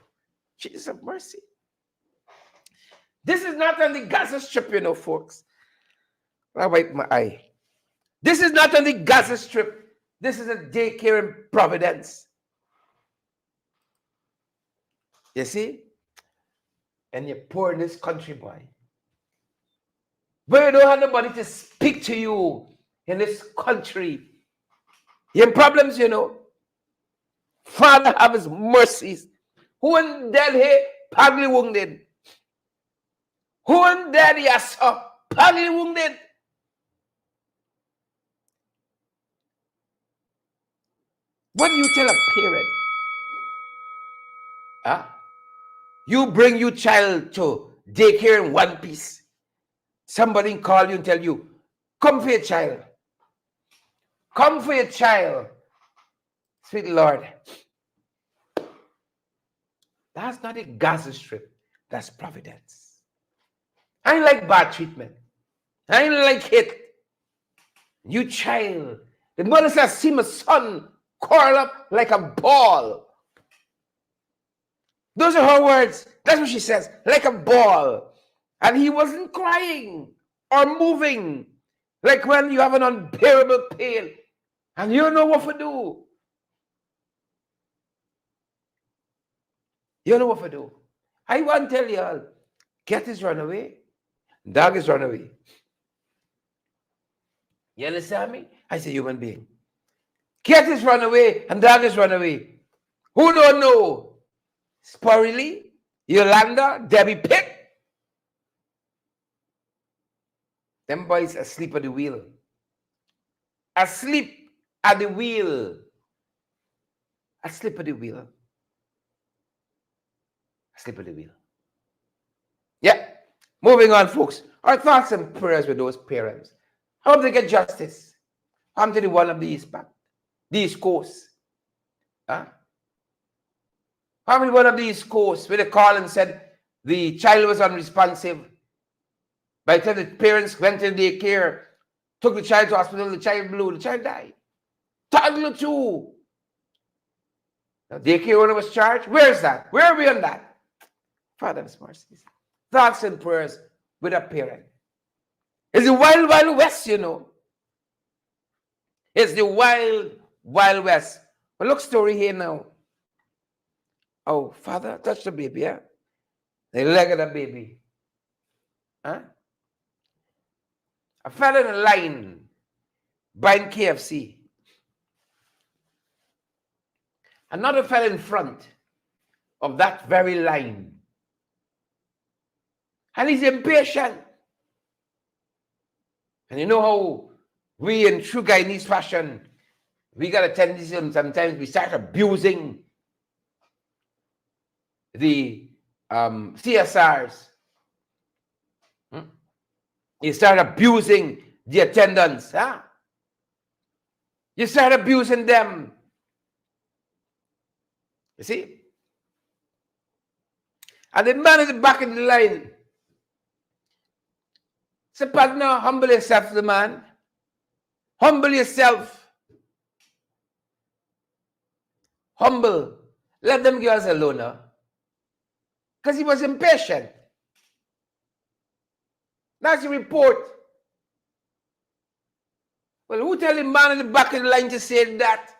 Jesus have mercy. This is not on the Gaza Strip, you know, folks. I wipe my eye. This is not on the Gaza Strip. This is a daycare in Providence. You see? And you're poor in this country, boy. But you don't have nobody to speak to you in this country. You have problems, you know. Father have his mercies. Who and dead here, badly wounded. Who and dead, yes, badly wounded. What do you tell a parent? Huh? You bring your child to daycare in one piece. Somebody call you and tell you, come for your child. Come for your child. Sweet Lord. That's not a Gaza Strip. That's Providence. I ain't like bad treatment. I ain't like it. You child. The mother says, see my son curl up like a ball. Those are her words. That's what she says. Like a ball. And he wasn't crying or moving. Like when you have an unbearable pain and you don't know what to do. You don't know what to do. I want to tell you all, cat is run away, dog is run away. You understand me? I say human being. Cat is run away and dog is run away. Who don't know? Sporily, Yolanda, Debbie Pitt. Them boys asleep at the wheel. Asleep at the wheel. Asleep at the wheel. Asleep at the wheel. Yeah. Moving on, folks. Our thoughts and prayers with those parents. I hope they get justice. I'm to the one of these courts. Huh? How many one of these courts where they called and said the child was unresponsive? By the time the parents went to the daycare, took the child to hospital, the child blew, the child died. Toddler too. The daycare owner was charged. Where is that? Where are we on that? Father's mercies. Thoughts and prayers with a parent. It's the wild, wild west, you know. It's the wild, wild west. But look, story here now. Oh, father, touch the baby, yeah? The leg of the baby. Huh? I fell in a line buying KFC. Another fell in front of that very line. And he's impatient. And you know how we in true Guyanese fashion, we got a tendency sometimes we start abusing the CSRs. You start abusing the attendants. Huh? You start abusing them. You see? And the man at the back of the line said, partner, humble yourself to the man. Humble yourself. Humble. Let them give us a loaner. Because he was impatient. That's the report. Well, who tell the man in the back of the line to say that?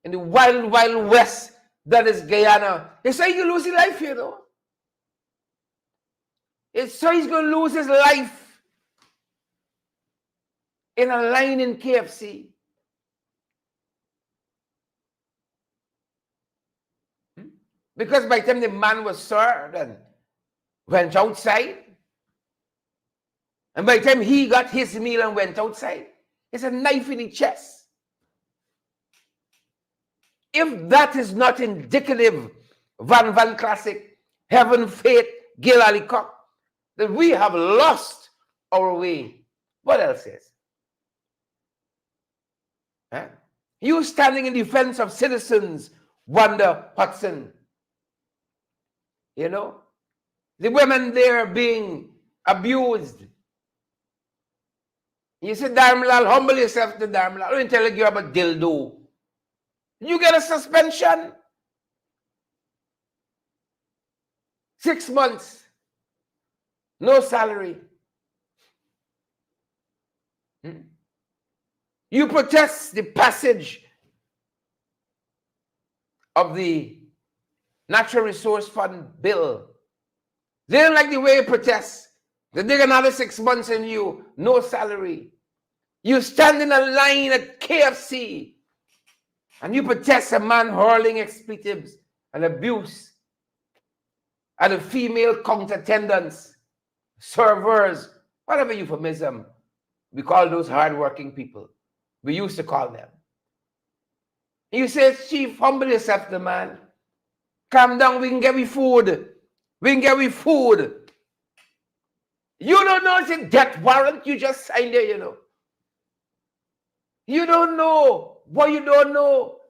In the wild, wild west, that is Guyana. It's so he can lose his life, you know. It's so he's going to lose his life in a line in KFC. Because by the time the man was served and went outside, and by the time he got his meal and went outside, it's a knife in the chest. If that is not indicative, Van Classic, Heaven, Faith, Gil Ali Cock, then we have lost our way. What else is? Huh? You standing in defense of citizens, Wanda Hudson. You know, the women there being abused. You say, Dharmalal, humble yourself to Dharmalal. I don't tell you about dildo. You get a suspension. 6 months. No salary. You protest the passage of the Natural Resource Fund bill. They don't like the way you protest. They dig another 6 months in you, no salary. You stand in a line at KFC and you protest a man hurling expletives and abuse at the female counter attendants, servers, whatever euphemism we call those hardworking people. We used to call them. You say, Chief, humble yourself to the man. Calm down, we can get you food. We can get you food. You don't know it's a death warrant you just signed there, you know. You don't know what you don't know.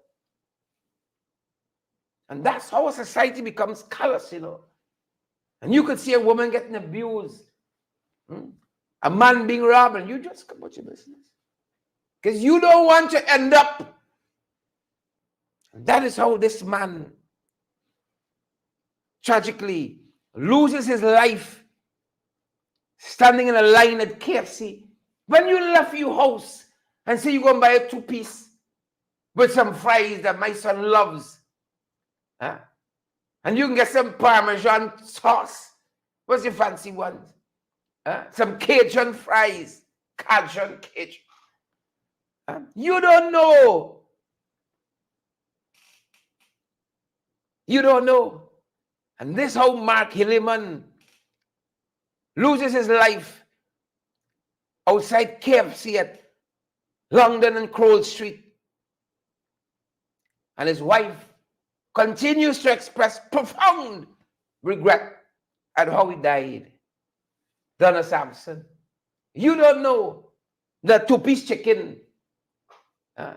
And that's how a society becomes callous, you know. And you could see a woman getting abused. A man being robbed, and you just come about your business. Because you don't want to end up. And that is how this man tragically loses his life standing in a line at KFC. When you left your house and say you're going to buy a 2-piece with some fries that my son loves, huh? And you can get some Parmesan sauce. What's your fancy one? Huh? Some Cajun fries. Cajun. Huh? You don't know. You don't know. And this how Mark Hilliman loses his life outside KFC at London and Crowell Street. And his wife continues to express profound regret at how he died. Donna Sampson, you don't know that 2-piece chicken and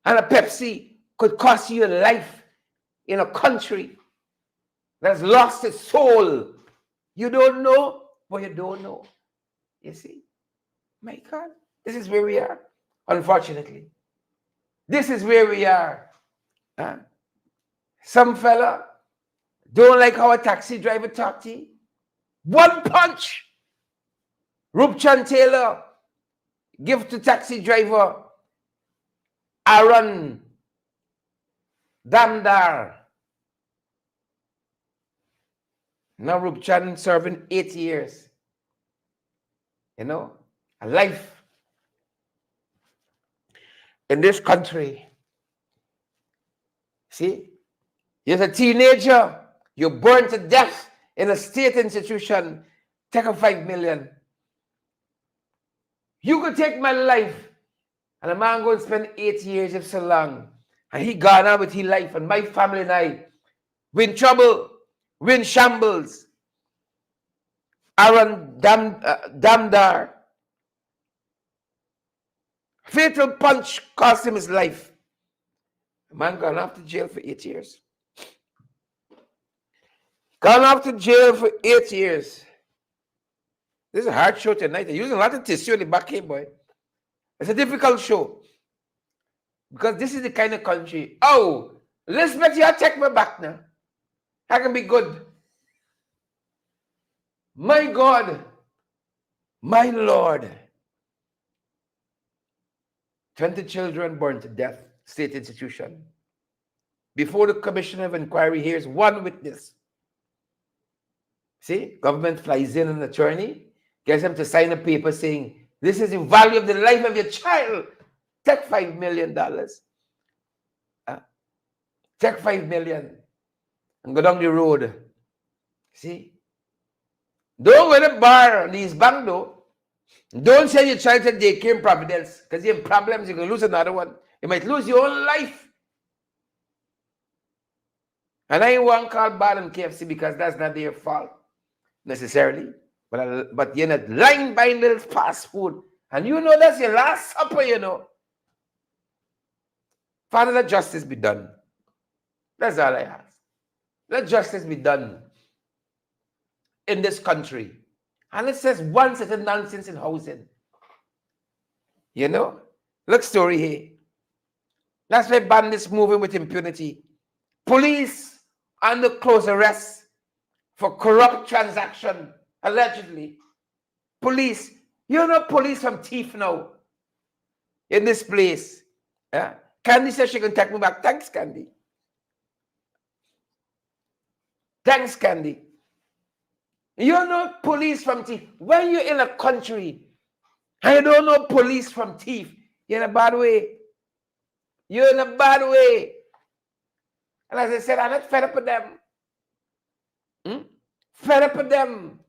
a Pepsi could cost you a life in a country that's lost its soul. You don't know, but you don't know. You see? My God, this is where we are, unfortunately. This is where we are. Some fella don't like how a taxi driver talk to you. One punch. Rupchan Taylor give to taxi driver Aaron Damdar. Now Rupchan serving 8 years. You know, a life in this country. See, you're a teenager, you're burned to death in a state institution, take a 5 million. You could take my life, and a man going to spend 8 years if so long, and he gone on with his life, and my family and I, we in trouble, we in shambles. Aaron Damdar, fatal punch cost him his life. A man gone off to jail for 8 years. Gone off to jail for 8 years. This is a hard show tonight. They're using a lot of tissue in the back here, boy. It's a difficult show. Because this is the kind of country. Oh, Elizabeth, you take me back now. I can be good. My God, my Lord. 20 children burned to death, state institution. Before the commissioner of inquiry hears one witness. See, government flies in an attorney, gets him to sign a paper saying, this is the value of the life of your child. Take $5 million. Take $5 million and go down the road. See? Don't go to the bar on these bank though. Don't send your child to daycare in Providence because you have problems, you're going to lose another one. You might lose your own life. And I ain't want to call bad on KFC because that's not their fault necessarily. But you're not lying buying little fast food. And you know that's your last supper, you know. Father, let justice be done. That's all I ask. Let justice be done in this country. And it says one set of nonsense in housing. You know? Look story here. That's why bandits moving with impunity. Police under close arrest for corrupt transaction, allegedly. Police. You're not police from thief now. In this place. Yeah? Candy says she can take me back. Thanks, Candy. Thanks, Candy. You're not police from thief. When you're in a country and you don't know police from thief, you're in a bad way. You're in a bad way. And as I said, I'm not fed up with them. Fed up with them.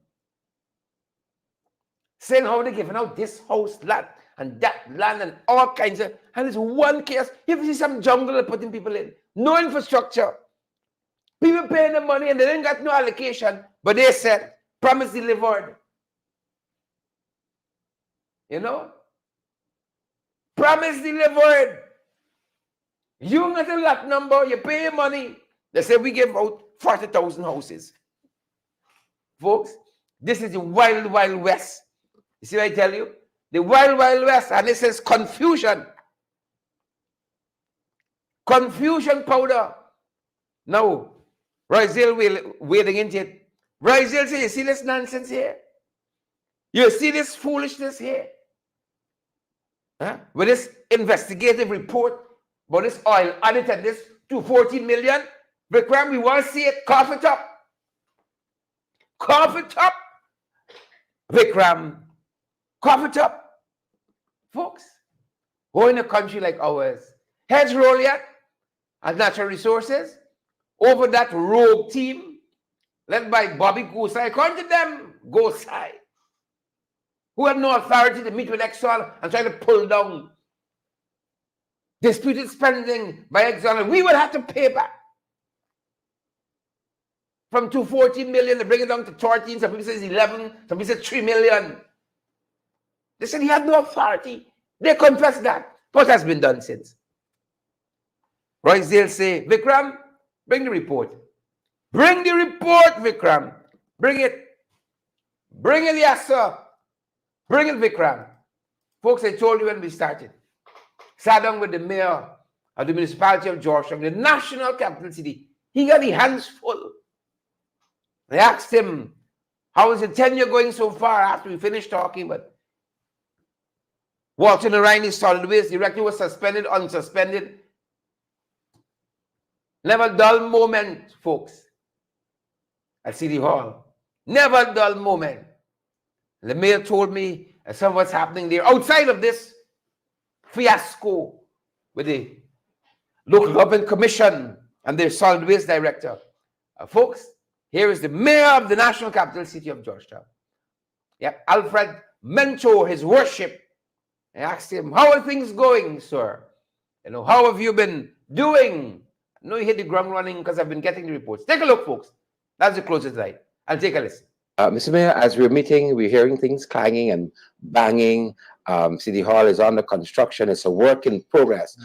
Saying how they're giving out this house, that, and that land, and all kinds of, and it's one case. If you see some jungle they're putting people in, no infrastructure. People paying the money and they didn't got no allocation, but they said, promise delivered. You know? Promise delivered. You get a lot number, you pay your money. They say we give out 40,000 houses. Folks, this is the wild, wild west. You see what I tell you? The wild, wild west, and this is confusion. Confusion powder. Now, Royce wading into it. Royce say, you see this nonsense here? You see this foolishness here? Huh? With this investigative report about this oil audit and this 214 million, Vikram, we want to see it. Cough it up. Cough it up. Vikram, cough it up. Folks, who in a country like ours, heads roll yet as natural resources over that rogue team led by Bobby Gosai, according to them, Gosai, who had no authority to meet with Exxon and try to pull down disputed spending by Exxon, and we would have to pay back from 214 million to bring it down to 13. Some people say it's 11. Some people say 3 million. They said he had no authority. They confessed that. What has been done since? Royce Dale say, Vikram, bring the report. Bring the report, Vikram. Bring it. Bring it, yes, sir. Bring it, Vikram. Folks, I told you when we started. Sat down with the mayor of the municipality of Georgetown, the national capital city. He got his hands full. They asked him, how is the tenure going so far after we finished talking? But Walter Narine, solid waste director, was suspended, unsuspended. Never dull moment, folks, at City Hall. Never dull moment. The mayor told me some of what's happening there outside of this fiasco with the local government commission and their solid waste director. Folks, here is the mayor of the national capital city of Georgetown. Yep, Alfred Mentore, his worship. I asked him, how are things going, sir? You know, how have you been doing? I know you hit the ground running because I've been getting the reports. Take a look, folks. That's the closest line. I'll take a listen. Mr. Mayor, as we're meeting, we're hearing things clanging and banging. City Hall is under construction. It's a work in progress.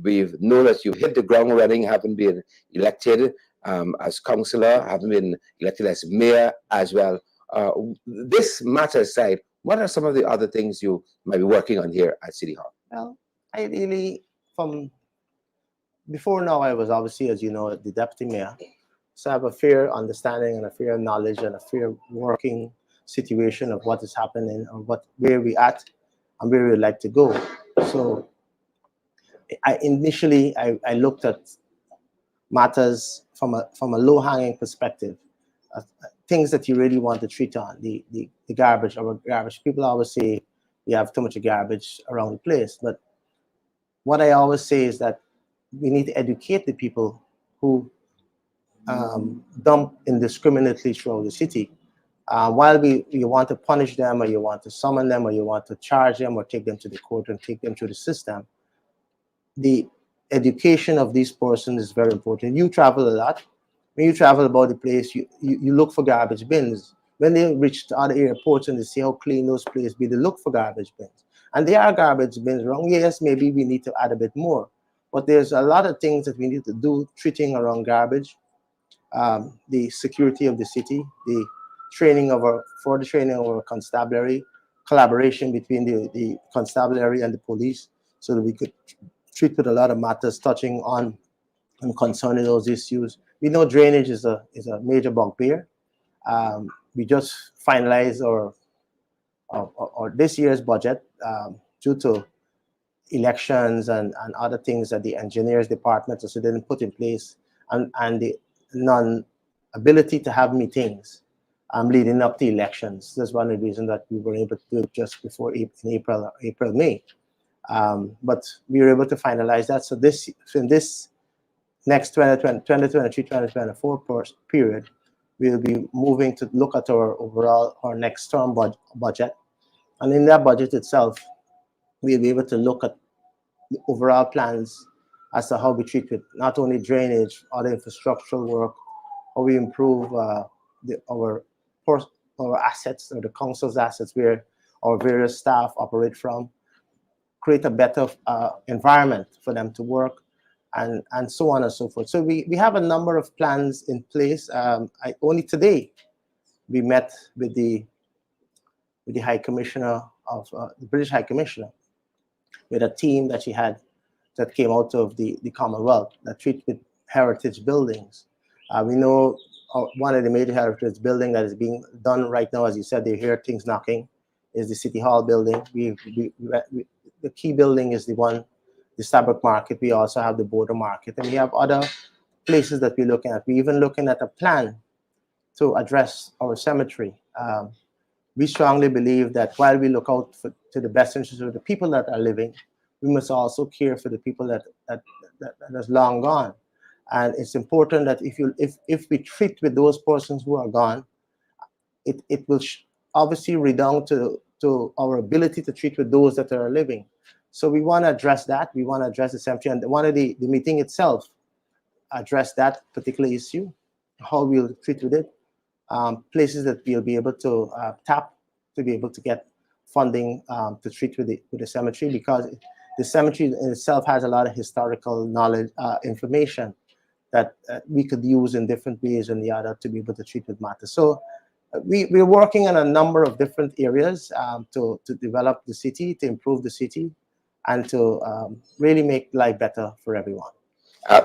We've known that you've hit the ground running, haven't been elected as councillor, haven't been elected as mayor as well. This matter aside, what are some of the other things you might be working on here at City Hall? Well, ideally, from before now, I was obviously, as you know, the deputy mayor. So I have a fair understanding and a fair knowledge and a fair working situation of what is happening and where we at and where we'd like to go. So initially I looked at matters from a low-hanging perspective, things that you really want to treat on, the garbage, our garbage. People always say we have too much garbage around the place, but what I always say is that we need to educate the people who dump indiscriminately throughout the city. While you want to punish them, or you want to summon them, or you want to charge them, or take them to the court and take them through the system, the education of these persons is very important. You travel a lot. When you travel about the place, you look for garbage bins. When they reach to other airports and they see how clean those places be, they look for garbage bins. And there are garbage bins wrong. Yes, maybe we need to add a bit more. But there's a lot of things that we need to do treating around garbage. The security of the city, the training of our constabulary, collaboration between the constabulary and the police, so that we could treat with a lot of matters touching on and concerning those issues. We know drainage is a major bugbear. We just finalized our this year's budget due to elections and other things that the engineers department also didn't put in place, and the non-ability to have meetings leading up to elections. That's one of the reasons that we were able to do it just before April, May. But we were able to finalize that. So in this next 2023-2024 period, we'll be moving to look at our next term budget. And in that budget itself, we'll be able to look at the overall plans as to how we treat with not only drainage, other infrastructural work, how we improve our assets, or the council's assets where our various staff operate from, create a better environment for them to work, and so on and so forth. So we have a number of plans in place. Only today we met with the High Commissioner of the British High Commissioner, with a team that she had that came out of the Commonwealth that treat with heritage buildings. We know one of the major heritage building that is being done right now, as you said, they hear things knocking, is the City Hall building. The key building is the one, the Starbuck Market. We also have the Border Market, and we have other places that we're looking at. We're even looking at a plan to address our cemetery. We strongly believe that while we look out to the best interests of the people that are living, we must also care for the people that has long gone. And it's important that if we treat with those persons who are gone, it will obviously redound to our ability to treat with those that are living. So we want to address that. We want to address the cemetery, and one of the meeting itself address that particular issue, how we'll treat with it, places that we'll be able to tap to be able to get funding to treat with the cemetery, because the cemetery in itself has a lot of historical knowledge, information that we could use in different ways and the other to be able to treat with matters. So we're working on a number of different areas to develop the city, to improve the city, and to really make life better for everyone.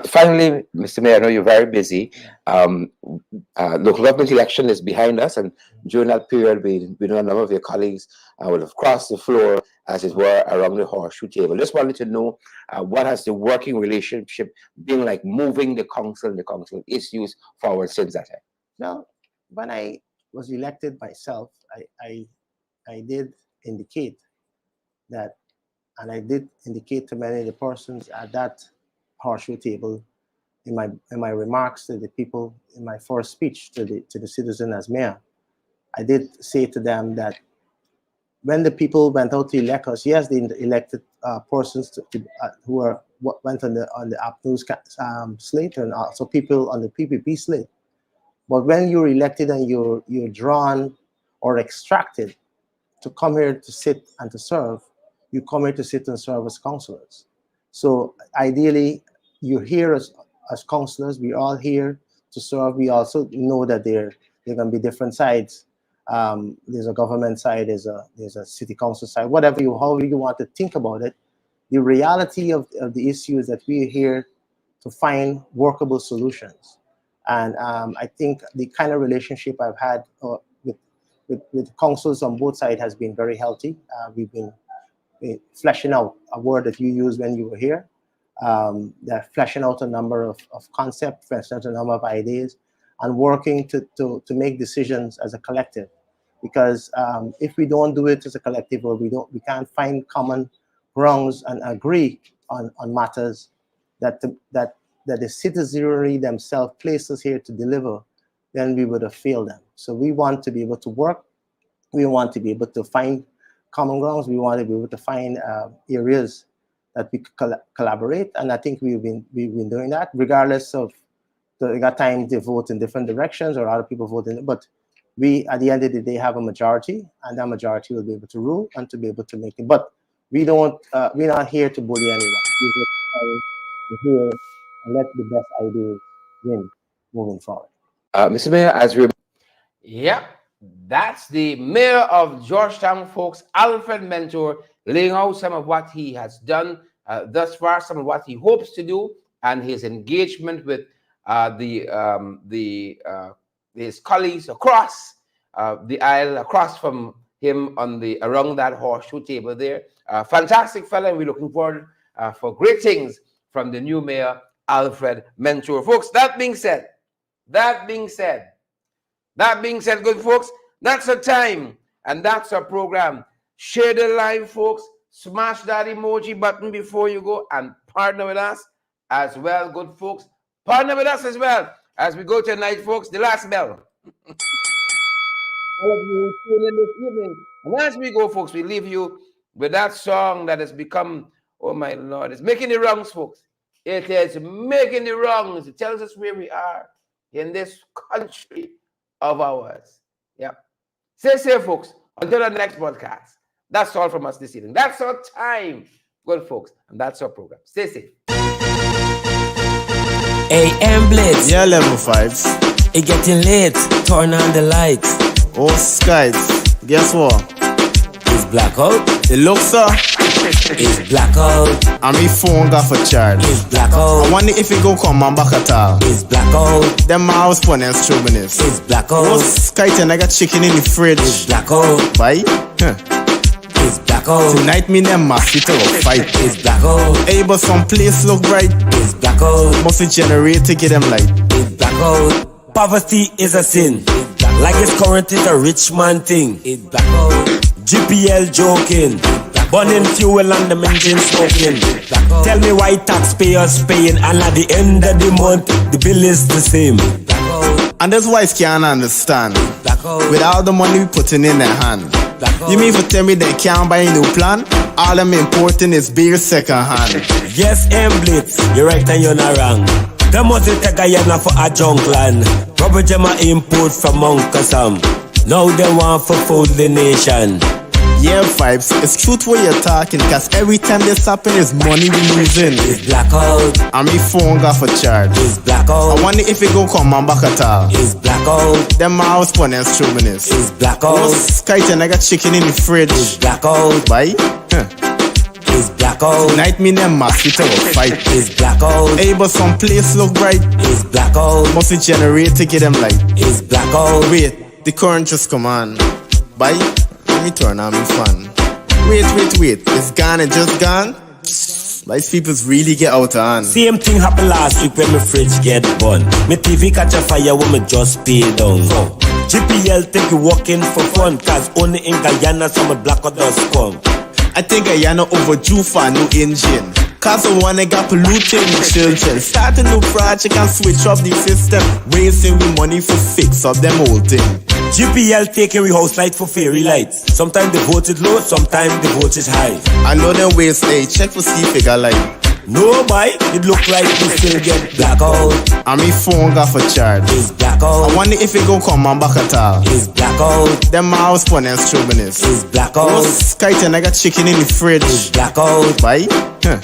Finally, Mr. Mayor, I know you're very busy. Local government election is behind us, and during that period, we know a number of your colleagues will have crossed the floor, as it were, around the horseshoe table. Just wanted to know what has the working relationship been like, moving the council and the council issues forward since that time? Now, when I was elected myself, I did indicate that, and I did indicate to many of the persons at that horseshoe table in my remarks to the people in my first speech to the citizen as mayor. I did say to them that when the people went out to elect us, yes, they elected persons who went on the APNU's slate, and also people on the PPP slate. But when you're elected and you're drawn or extracted to come here to sit and to serve, you come here to sit and serve as councillors. So ideally, you're here as councillors. We're all here to serve. We also know that there can be different sides. There's a government side, there's a city council side, however you want to think about it. The reality of the issue is that we're here to find workable solutions. And I think the kind of relationship I've had with councils on both sides has been very healthy. We've been fleshing out a word that you used when you were here. They're fleshing out a number of concepts, fleshing out a number of ideas, and working to make decisions as a collective. Because if we don't do it as a collective, or we can't find common grounds and agree on matters that the citizenry themselves placed us here to deliver, then we would have failed them. So we want to be able to work. We want to be able to find common grounds. We want to be able to find areas that we could collaborate, and I think we've been doing that, regardless of they got time to vote in different directions or other people vote in. But we, at the end of the day, have a majority, and that majority will be able to rule and to be able to make it. But we don't. We're not here to bully anyone. We're here and let the best ideas win moving forward. Mr. Mayor, as we Yep, that's the mayor of Georgetown, folks, Alfred Mentore, laying out some of what he has done thus far, some of what he hopes to do, and his engagement with his colleagues across the aisle, across from him around that horseshoe table there. Fantastic fella, and we're looking forward for great things from the new mayor, Alfred Mentore. Folks, that being said, good folks, that's our time and that's our program. Share the live, folks. Smash that emoji button before you go and partner with us as well, good folks. Partner with us as well as we go tonight, folks. The last bell. All of you tune in this evening. And as we go, folks, we leave you with that song that has become, oh my Lord, it's making the wrongs, folks. It is making the wrongs. It tells us where we are in this country of ours. Yeah. Stay safe, folks. Until the next podcast. That's all from us this evening. That's our time, good folks, and that's our program. Stay safe. AM Blitz. Yeah, level 5s. It getting late. Turn on the lights. Oh, skies. Guess what? It's blackout. The look, sir, It's blackout. and me phone got for charge. It's blackout. I wonder if it go come and back at all. It's blackout. Them house pun and stubbornness. It's blackout. Kite and I got chicken in the It's fridge. blackout. Bye. Huh. It's blackout. Tonight me them must fit up fight. It's blackout. Hey, but some place look bright. It's blackout. Must it generate to get them light. It's blackout. Poverty is a sin. Like it's current is a rich man thing. It's blackout. GPL joking. Burning fuel and the engine smoking. Tell me why taxpayers paying and at the end of the month the bill is the same. And that's why I can't understand. Blackout. With all the money we putting in their hand. You mean to tell me they can't buy a new plan? All I'm importing is beer second hand. Yes, Blitz, you're right and you're not wrong. The must take Guyana for a junk land. Rubber Gemma import from Uncle Sam. Now they want for food the nation. Yeah, vibes, it's truth what you're talking. Cause every time this happen is money we losing. It's blackout. And me phone got for charge. It's blackout. I wonder if it go come and back at all. It's blackout. Them house pun and stubbornness. It's blackout. Kite and I got chicken in the fridge. It's blackout. Bye. Huh. It's blackout. Tonight me them must fit up fight. It's blackout. Hey, but some place look bright. It's blackout. Must it generate to get them light. It's blackout. Wait, the current just come on. Bye. Let me turn on my fan. Wait. It's gone and just gone? These people's really get out of hand. Same thing happened last week when my fridge get burned. My TV catch a fire when me just pay down. GPL think you walking for fun. Cause only in Guyana some blackout does come. I think Guyana overdue for a new engine. Cause the one that got polluting the children. Start a new project and switch up the system. Wasting we money for fix up them old thing. GPL taking we house light for fairy lights. Sometimes the voltage low, sometimes the voltage high. I know them waste, hey, check for see figure light. No boy, it look like we still get blackout. And me phone got for charge. It's blackout. I wonder if it go come and back at all. It's blackout. Them house pun and stubbornness. It's blackout. Kite and I got chicken in the fridge. It's blackout. Bye. Huh.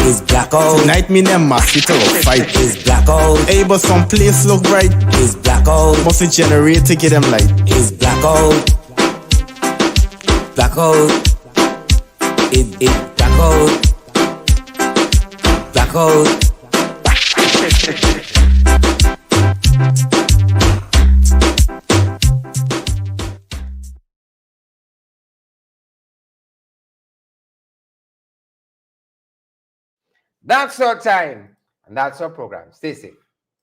It's blackout. Tonight me them must fit up fight. It's blackout. Hey, but some place look bright. It's blackout. Must it generate to get them light. It's blackout. Blackout. It blackout. Blackout. That's our time, and that's our program. Stay safe.